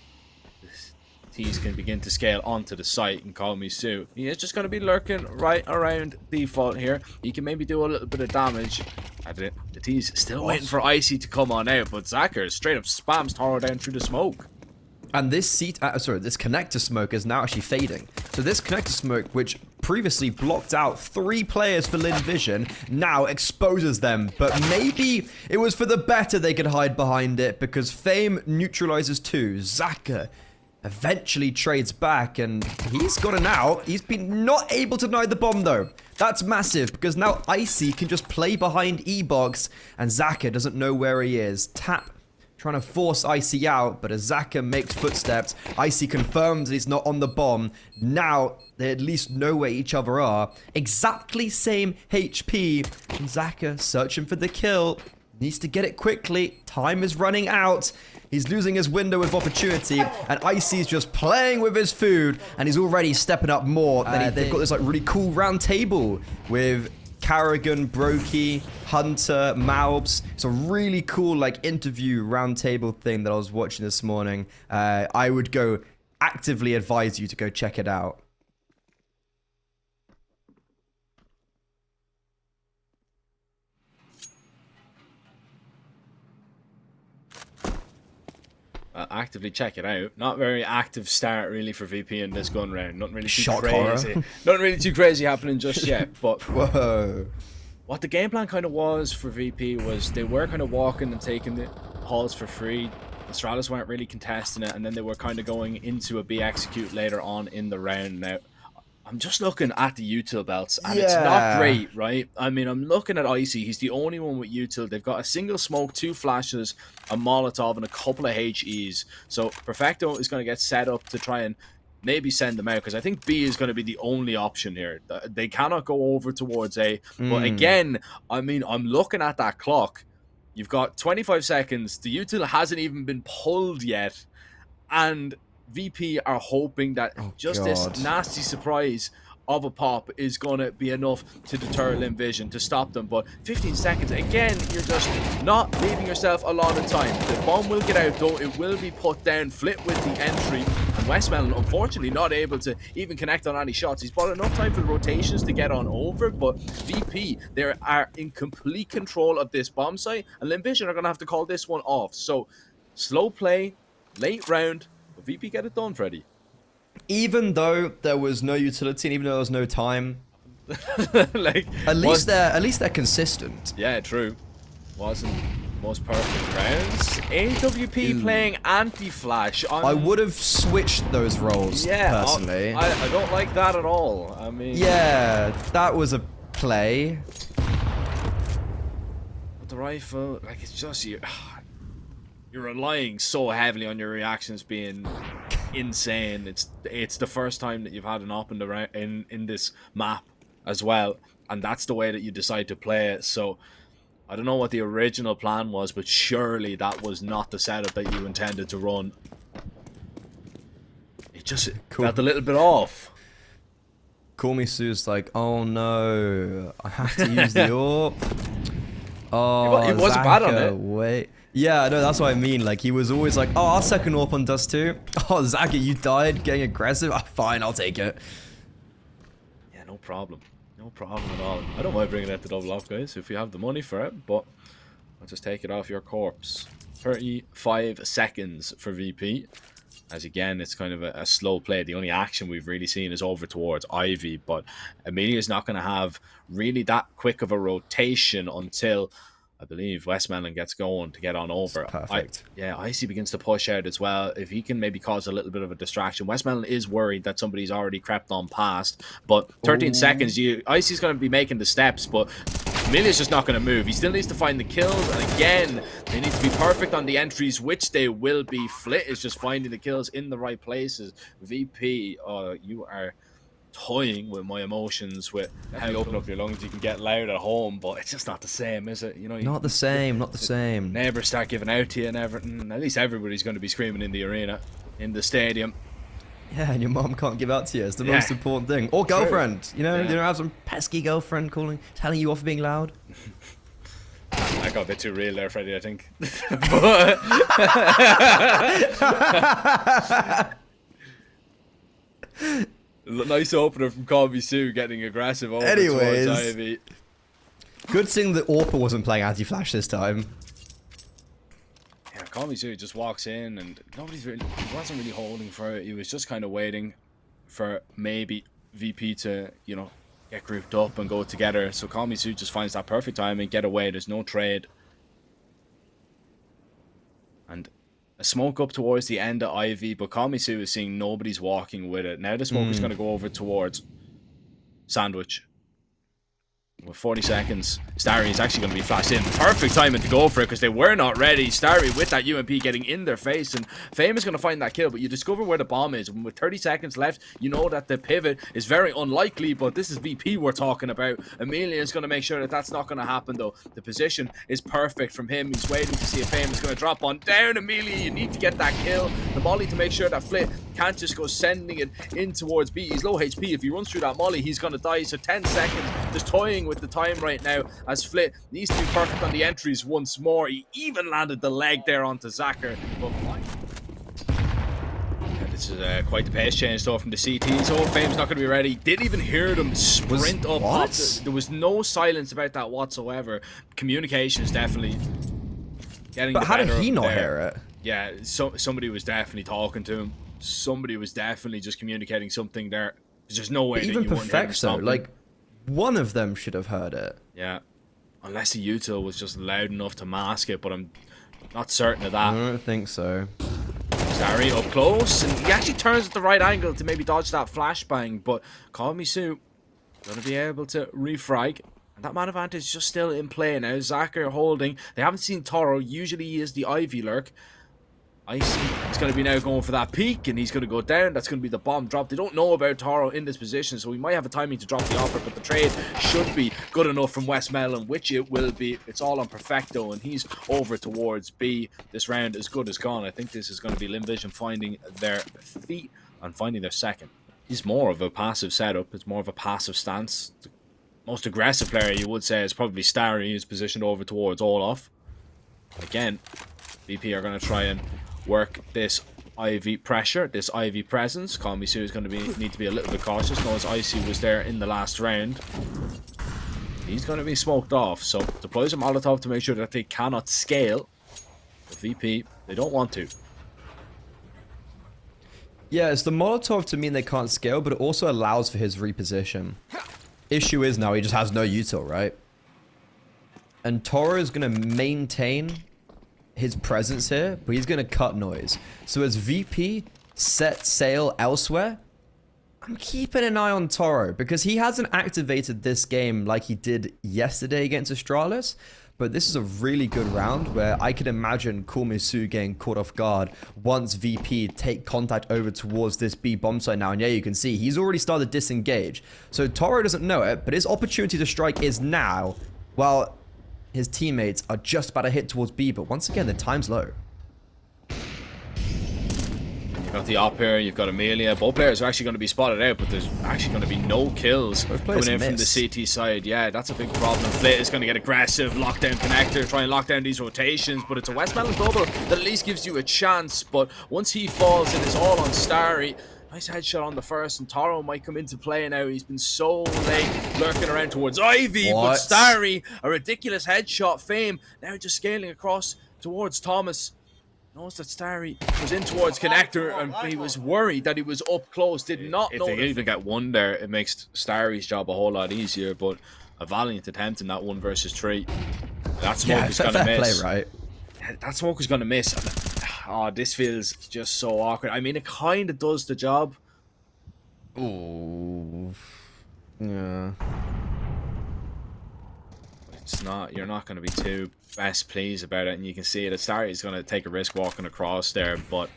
T's can begin to scale onto the site and call me Sue. He is just going to be lurking right around default here. He can maybe do a little bit of damage. The T's still waiting for Icy to come on out, but Zacher straight up spams Taro down through the smoke. And this this connector smoke is now actually fading. So this connector smoke, which previously blocked out 3 players for Lynn Vision, now exposes them. But maybe it was for the better they could hide behind it, because Fame neutralizes 2. Zacher eventually trades back, and he's gotten out. He's been not able to deny the bomb, though. That's massive, because now Icy can just play behind E-Box, and Zacher doesn't know where he is. Tap trying to force Icy out, but as Zacher makes footsteps, Icy confirms that he's not on the bomb. Now, they at least know where each other are. Exactly same HP, and Zacher searching for the kill. Needs to get it quickly. Time is running out. He's losing his window of opportunity, and Icy's just playing with his food, and he's already stepping up more. They've got this like really cool round table with Carrigan, Brokey, Hunter, Malbs. It's a really cool like interview roundtable thing that I was watching this morning. I would go actively advise you to go check it out. Actively check it out. Not very active start really for VP in this gun round. Nothing really too Shock crazy. horror. Nothing really too crazy happening just yet. But Whoa. what the game plan kind of was for VP was they were kind of walking and taking the halls for free. The Stratus weren't really contesting it, and then they were kind of going into a B execute later on in the round. Now, I'm just looking at the util belts, and it's not great, right? I mean, I'm looking at Icy. He's the only one with util. They've got a single smoke, 2 flashes, a Molotov, and a couple of HEs. So Perfecto is going to get set up to try and maybe send them out, because I think B is going to be the only option here. They cannot go over towards A. But again, I mean, I'm looking at that clock. You've got 25 seconds. The util hasn't even been pulled yet, and VP are hoping that this nasty surprise of a pop is going to be enough to deter Lynn Vision, to stop them. But 15 seconds, again, you're just not leaving yourself a lot of time. The bomb will get out, though. It will be put down. Flip with the entry. And Westmelon, unfortunately, not able to even connect on any shots. He's bought enough time for the rotations to get on over, but VP, they are in complete control of this bomb site, and Lynn Vision are going to have to call this one off. So, slow play, late round. VP get it done, Freddy. Even though there was no utility and even though there was no time, like at least they're consistent. Yeah, true. Wasn't most perfect rounds. AWP playing anti-flash. I would have switched those roles, personally. I don't like that at all. I mean, yeah, that was a play. But the rifle, like, it's just you're relying so heavily on your reactions being insane. It's the first time that you've had an op in this map as well, and that's the way that you decide to play it. So I don't know what the original plan was, but surely that was not the setup that you intended to run. It just felt a little bit off. Call Me Sue's like, oh no, I have to use the AWP. Oh, he wasn't bad on it. Wait. Yeah, no, that's what I mean. Like, he was always like, oh, I'll second AWP on Dust 2. Oh, Zacher, you died getting aggressive? Oh, fine, I'll take it. Yeah, no problem. No problem at all. I don't mind bringing it to double off, guys, if you have the money for it, but I'll just take it off your corpse. 35 seconds for VP. As again, it's kind of a slow play. The only action we've really seen is over towards Ivy, but Amelia's not going to have really that quick of a rotation until, I believe, Westmelon gets going to get on over. Perfect. Icy begins to push out as well. If he can maybe cause a little bit of a distraction. Westmelon is worried that somebody's already crept on past, but 13 seconds, Icy's going to be making the steps, but Amelia's just not going to move. He still needs to find the kills, and again, they need to be perfect on the entries, which they will be. Flit is just finding the kills in the right places. VP, oh, you are toying with my emotions. With how you open up your lungs, you can get loud at home, but it's just not the same, is it? You know, Not the same, not the same. Neighbors start giving out to you and everything. At least everybody's going to be screaming in the arena, in the stadium. Yeah, and your mom can't give out to you. It's the most important thing. Or girlfriend. You know, you don't have some pesky girlfriend telling you off for being loud. I got a bit too real there, Freddie, I think. Nice opener from Sue getting aggressive over towards Ivy. Good thing that Orpa wasn't playing anti-flash this time. Yeah, Sue just walks in and he wasn't really holding for it. He was just kind of waiting for maybe VP to, you know, get grouped up and go together. So Sue just finds that perfect time and get away. There's no trade. And a smoke up towards the end of Ivy, but Sue is seeing nobody's walking with it. Now the smoke is going to go over towards Sandwich. With 40 seconds, Starry is actually going to be flashed in. Perfect timing to go for it because they were not ready. Starry with that UMP getting in their face, and Fame is going to find that kill, but you discover where the bomb is. And with 30 seconds left, you know that the pivot is very unlikely, but this is VP we're talking about. Amelia is going to make sure that that's not going to happen, though. The position is perfect from him. He's waiting to see if Fame is going to drop on down. Amelia, you need to get that kill. The molly to make sure that Flit can't just go sending it in towards B. He's low HP. If he runs through that molly, he's going to die. So 10 seconds, just toying with the time right now as Flit needs to be perfect on the entries once more. He even landed the leg there onto Zacher. But yeah, this is quite the pace change though from the CT. So Fame's not going to be ready. Didn't even hear them sprint up. There was no silence about that whatsoever. Communication is definitely getting the better. But how did he not hear it? Yeah, somebody was definitely talking to him. Somebody was definitely just communicating something there. There's just no way that you wouldn't hear him stomping. Like, one of them should have heard it. Yeah. Unless the util was just loud enough to mask it, but I'm not certain of that. I don't think so. Starry up close, and he actually turns at the right angle to maybe dodge that flashbang, but Sue gonna be able to refrag. And that man advantage is just still in play now. Zacher holding. They haven't seen Toro. Usually he is the Ivy lurk. Icy is going to be now going for that peak, and he's going to go down. That's going to be the bomb drop. They don't know about Toro in this position, so we might have a timing to drop the offer, but the trade should be good enough from Westmelon, which it will be. It's all on Perfecto, and he's over towards B. This round is good as gone. I think this is going to be Lynn Vision finding their feet and finding their second. He's more of a passive setup. It's more of a passive stance. The most aggressive player, you would say, is probably Starry, who's positioned over towards Olaf. Again, VP are going to try and work this Ivy pressure, this Ivy presence. Sue is going to need to be a little bit cautious. Knows Icy was there in the last round. He's going to be smoked off, so deploys a Molotov to make sure that they cannot scale. The VP, they don't want to. Yeah, it's the Molotov to mean they can't scale, but it also allows for his reposition. Issue is now he just has no util, right? And Toro is going to maintain his presence here, but he's going to cut noise. So as VP set sail elsewhere, I'm keeping an eye on Toro because he hasn't activated this game like he did yesterday against Astralis, but this is a really good round where I could imagine Sue getting caught off guard once VP take contact over towards this B bomb site now. And yeah, you can see he's already started to disengage. So Toro doesn't know it, but his opportunity to strike is now. Well, his teammates are just about to hit towards B, but once again, the time's low. You've got the op here, you've got Amelia. Both players are actually going to be spotted out, but there's actually going to be no kills coming in from the CT side. Yeah, that's a big problem. Flit is going to get aggressive, lockdown connector, try and lock down these rotations, but it's a Westmelon double that at least gives you a chance. But once he falls, it is all on Starry. Nice headshot on the first, and Toro might come into play now. He's been so late, lurking around towards Ivy, but Starry, a ridiculous headshot. Fame now just scaling across towards Thomas. Knows that Starry was in towards connector, and he was worried that he was up close. Did not know. If they even get one there, it makes Starry's job a whole lot easier. But a valiant attempt in that 1 versus 3. That smoke is going to miss. Play, right? That smoke is going to miss. Oh, this feels just so awkward. I mean, it kind of does the job. Ooh. Yeah. It's not. You're not going to be too best pleased about it, and you can see it. At start, he's going to take a risk walking across there, but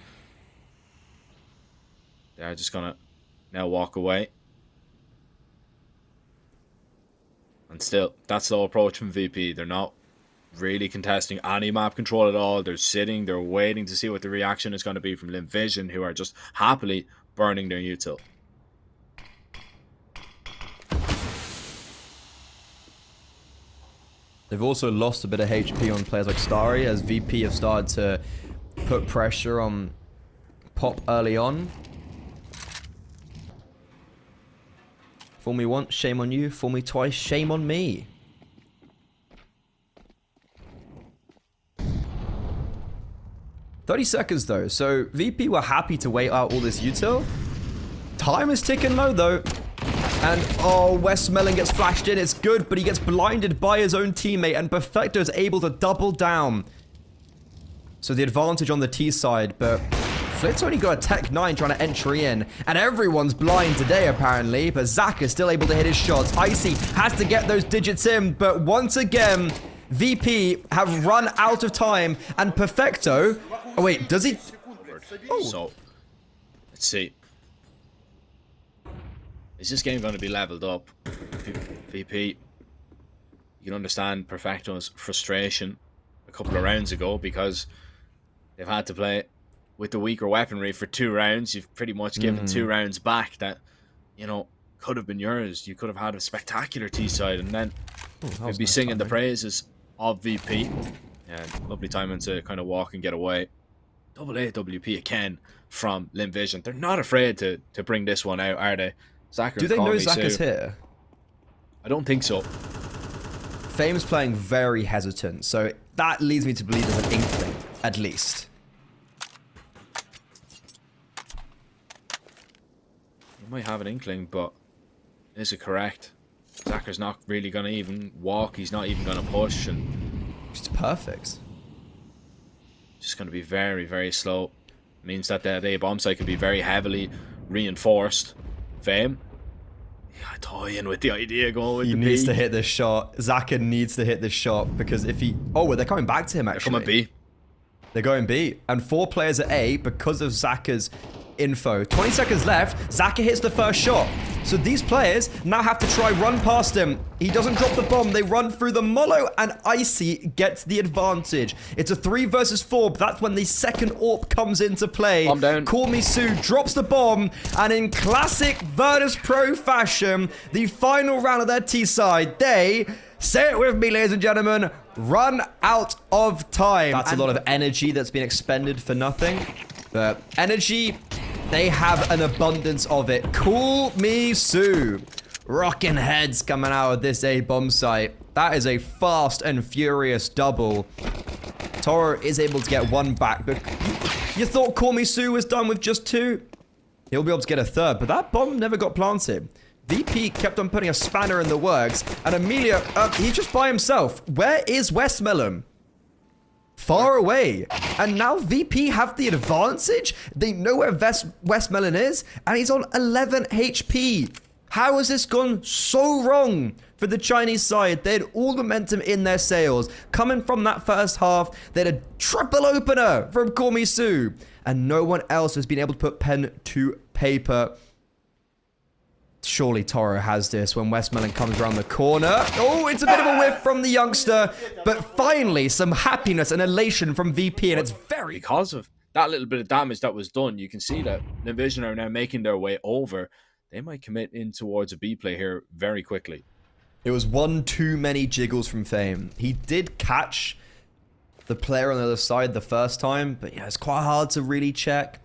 they're just going to now walk away. And still, that slow approach from VP. They're not really contesting any map control at all. They're sitting, they're waiting to see what the reaction is going to be from Lynn Vision, who are just happily burning their util. They've also lost a bit of HP on players like Starry, as VP have started to put pressure on Pop early on. Fool me once, shame on you. Fool me twice, shame on me. $30 though, so VP were happy to wait out all this util. Time is ticking low though. And oh, Westmelon gets flashed in. It's good, but he gets blinded by his own teammate, and Perfecto is able to double down. So the advantage on the T side, but Flit's only got a Tech 9 trying to entry in, and everyone's blind today apparently, but Zach is still able to hit his shots. Icy has to get those digits in, but once again, VP have run out of time, and Perfecto... Oh wait, does he... Oh. So, let's see. Is this game going to be leveled up? VP, you can understand Perfecto's frustration a couple of rounds ago because they've had to play with the weaker weaponry for 2 rounds. You've pretty much given 2 rounds back that, you know, could have been yours. You could have had a spectacular T-side, and then you'd be singing the praises of VP. Yeah, lovely timing to kind of walk and get away. Double AWP again from Lynn Vision. They're not afraid to bring this one out, are they? Zach, do they know Zach is here? I don't think so. Fame's playing very hesitant, so that leads me to believe there's an inkling, at least. You might have an inkling, but is it correct? Zachar's not really going to even walk. He's not even going to push, and it's perfect. Just going to be very, very slow. It means that the bomb site can be very heavily reinforced. Fame, yeah, toying with the idea, going with he the B. He needs to hit this shot. Zaka needs to hit this shot, because if he... Oh, well, they're coming back to him, actually. They're coming B. They're going B. And 4 players at A because of Zaka's info. 20 seconds left. Zaka hits the first shot. So these players now have to try run past him. He doesn't drop the bomb. They run through the Molo, and Icy gets the advantage. It's a 3 versus 4, but that's when the second AWP comes into play. Bomb down. Call Me Sue drops the bomb, and in classic Virtus.pro fashion, the final round of their T-side, they... Say it with me, ladies and gentlemen. Run out of time. That's a lot of energy that's been expended for nothing. But energy, they have an abundance of it. Call Me Sue. Rocking heads coming out of this A bomb site. That is a fast and furious double. Toro is able to get 1 back, but you thought Call Me Sue was done with just 2? He'll be able to get a 3rd, but that bomb never got planted. VP kept on putting a spanner in the works, and Amelia, he's just by himself. Where is Westmelon? Far away. And now VP have the advantage? They know where Westmelon is, and he's on 11 HP. How has this gone so wrong for the Chinese side? They had all the momentum in their sails. Coming from that first half, they had a triple opener from Call Me Sue, and no one else has been able to put pen to paper. Surely Toro has this when Westmelon comes around the corner. Oh, it's a bit of a whiff from the youngster. But finally, some happiness and elation from VP, and it's very... Because of that little bit of damage that was done, you can see that Division are now making their way over. They might commit in towards a B play here very quickly. It was one too many jiggles from Fame. He did catch the player on the other side the first time, but yeah, it's quite hard to really check.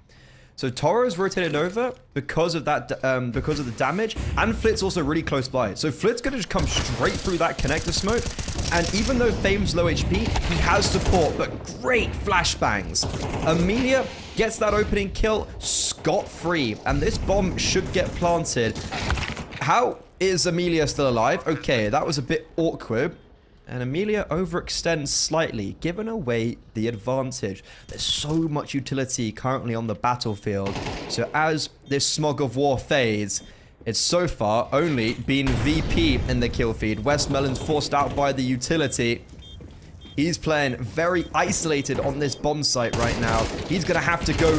So Toro's rotated over because of that, because of the damage, and Flit's also really close by. So Flit's gonna just come straight through that connector smoke, and even though Fame's low HP, he has support, but great flashbangs. Amelia gets that opening kill scot-free, and this bomb should get planted. How is Amelia still alive? Okay, that was a bit awkward. And Amelia overextends slightly, giving away the advantage. There's so much utility currently on the battlefield. So as this smog of war fades, it's so far only been VP in the kill feed. Westmelon's forced out by the utility. He's playing very isolated on this bomb site right now. He's going to have to go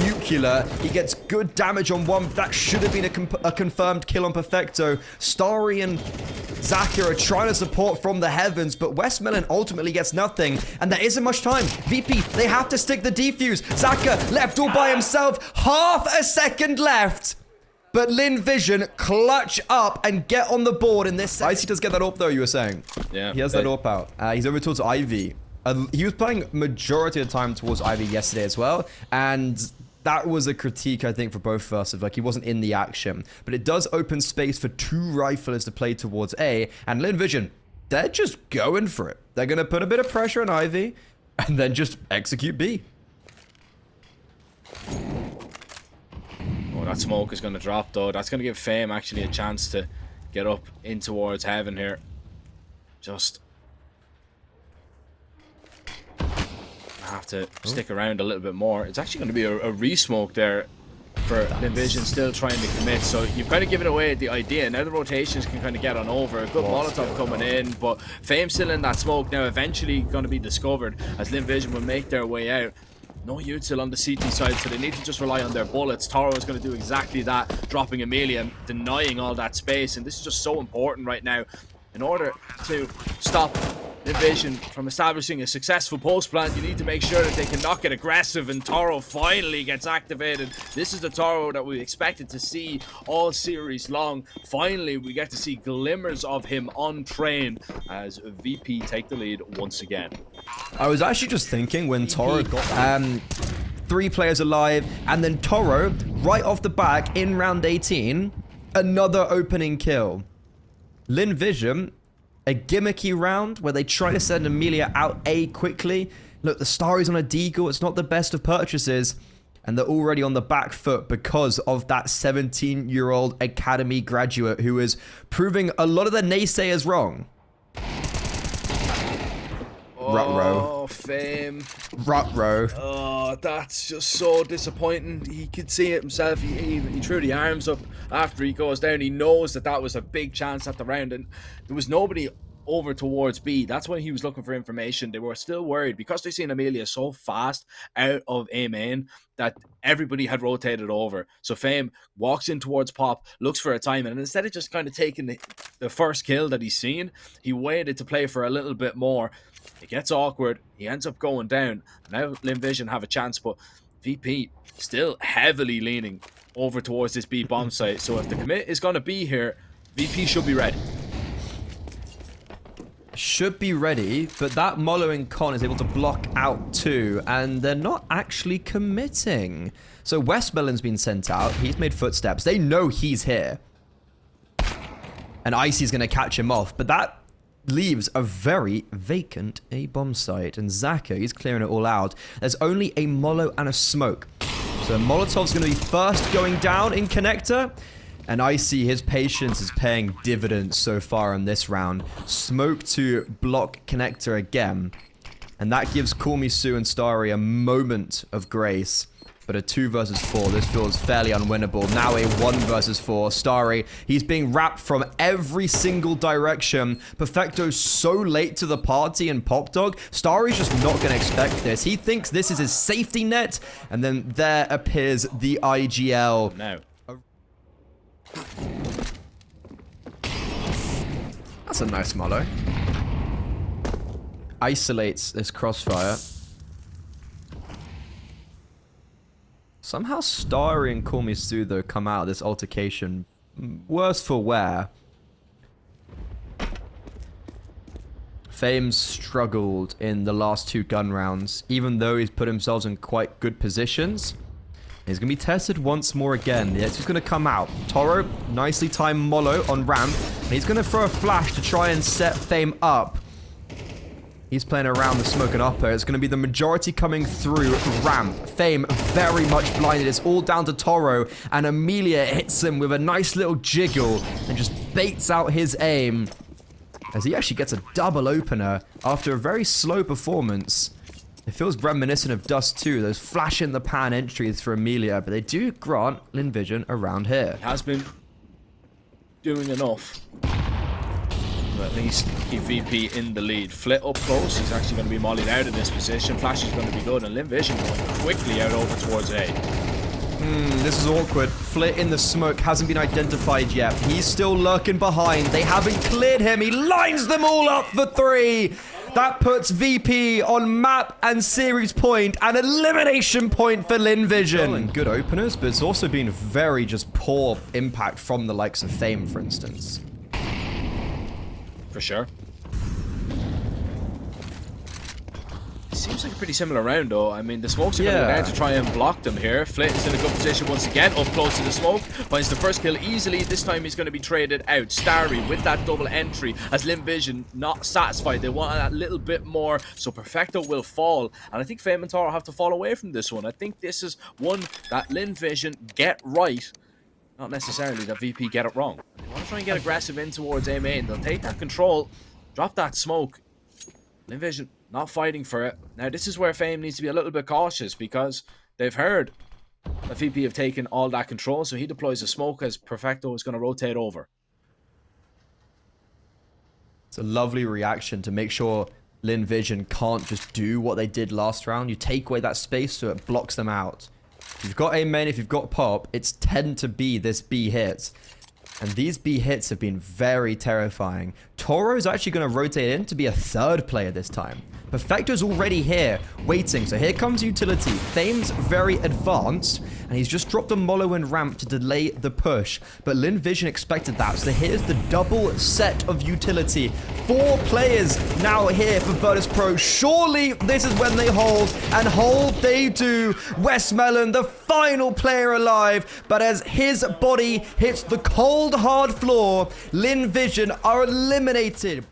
nuclear. He gets good damage on one. That should have been a confirmed kill on Perfecto. Starry and Zaka are trying to support from the heavens, but Westmelon ultimately gets nothing. And there isn't much time. VP, they have to stick the defuse. Zaka left all by himself. Half a second left. But Lynn Vision clutch up and get on the board in this. Icy does get that AWP though, you were saying. Yeah. He has that AWP out. He's over towards Ivy. He was playing majority of the time towards Ivy yesterday as well. And that was a critique, I think, for both of us. Of like, he wasn't in the action. But it does open space for 2 riflers to play towards A. And Lynn Vision, they're just going for it. They're going to put a bit of pressure on Ivy and then just execute B. Oh, that smoke is going to drop, though. That's going to give Fame actually a chance to get up in towards heaven here. Just have to stick around a little bit more. It's actually going to be a re-smoke there for Lynn Vision, still trying to commit. So you've kind of given away the idea. Now the rotations can kind of get on over. A good Molotov coming in, but Fame still in that smoke now, eventually going to be discovered as Lynn Vision will make their way out. No util on the CT side, so they need to just rely on their bullets. Taro is going to do exactly that, dropping Amelia and denying all that space. And this is just so important right now in order to stop Vision from establishing a successful post plant. You need to make sure that they cannot get aggressive, and Taro finally gets activated. This is the Taro that we expected to see all series long. Finally, we get to see glimmers of him on train as VP take the lead once again. I was actually just thinking when Taro got 3 players alive, and then Taro, right off the back in round 18, another opening kill. Lynn Vision, a gimmicky round where they try to send Amelia out A quickly. Look, the Starry's on a deagle. It's not the best of purchases. And they're already on the back foot because of that 17-year-old academy graduate who is proving a lot of the naysayers wrong. Oh, Fame. Rut-row. Oh, that's just so disappointing. He could see it himself. He threw the arms up after he goes down. He knows that that was a big chance at the round, and there was nobody over towards B. That's when he was looking for information. They were still worried because they seen Amelia so fast out of A main that everybody had rotated over. So Fame walks in towards Pop, looks for a time, and instead of just kind of taking the first kill that he's seen, he waited to play for a little bit more. It gets awkward. He ends up going down. Now Lynn Vision have a chance, but VP still heavily leaning over towards this B bomb site. So if the commit is going to be here, VP should be ready. Should be ready, but that Molo and Con is able to block out 2, and they're not actually committing. So Westmelon's been sent out. He's made footsteps. They know he's here. And Icy's going to catch him off, but that leaves a very vacant A bomb site, and Zaka, he's clearing it all out. There's only a Molo and a smoke. So Molotov's going to be first going down in connector, and Icy, his patience is paying dividends so far in this round. Smoke to block connector again, and that gives Call Me Sue and Starry a moment of grace. But a 2 versus 4, this feels fairly unwinnable. Now a 1 versus 4. Starry, he's being wrapped from every single direction. Perfecto's so late to the party, and Pop Dog, Starry's just not going to expect this. He thinks this is his safety net, and then there appears the IGL. No. That's a nice Molo. Isolates this crossfire. Somehow Starry and Call Me Sue, though, come out of this altercation worse for wear. Fame struggled in the last 2 gun rounds, even though he's put himself in quite good positions. He's going to be tested once more again. The X is going to come out. Toro, nicely timed Molo on ramp. And he's going to throw a flash to try and set Fame up. He's playing around the smoke and upper. It's going to be the majority coming through ramp. Fame very much blinded. It's all down to Toro. And Amelia hits him with a nice little jiggle and just baits out his aim, as he actually gets a double opener after a very slow performance. It feels reminiscent of Dust 2, those flash in the pan entries for Amelia, but they do grant Lynn Vision around here. He has been doing enough to at least keep VP in the lead. Flit up close. He's actually going to be mollied out of this position. Flash is going to be good, and Lynn Vision going quickly out over towards A. This is awkward. Flit in the smoke hasn't been identified yet. He's still lurking behind. They haven't cleared him. He lines them all up for 3. That puts VP on map and series point, an elimination point for Lynn Vision. Good openers, but it's also been very just poor impact from the likes of Fame, for instance. For sure. Seems like a pretty similar round, though. I mean, the smokes are going to go down to try and block them here. Flit is in a good position once again, up close to the smoke. Finds the first kill easily. This time he's going to be traded out. Starry with that double entry as Lynn Vision not satisfied. They want that little bit more, so Perfecto will fall. And I think Fame and Toro have to fall away from this one. I think this is one that Lynn Vision get right. Not necessarily that VP get it wrong. They want to try and get aggressive in towards A main. They'll take that control, drop that smoke. Lynn Vision not fighting for it. Now, this is where Fame needs to be a little bit cautious because they've heard that VP have taken all that control, so he deploys a smoke as Perfecto is going to rotate over. It's a lovely reaction to make sure Lynn Vision can't just do what they did last round. You take away that space so it blocks them out. If you've got A main, if you've got pop, it's tend to be this B hit. And these B hits have been very terrifying. Toro is actually going to rotate in to be a 3rd player this time. Perfecto's already here, waiting. So here comes utility. Fame's very advanced, and he's just dropped a Mollo and ramp to delay the push. But Lynn Vision expected that. So here's the double set of utility. 4 players now here for Virtus.pro. Surely this is when they hold, and hold they do. Westmelon, the final player alive. But as his body hits the cold, hard floor, Lynn Vision are eliminated.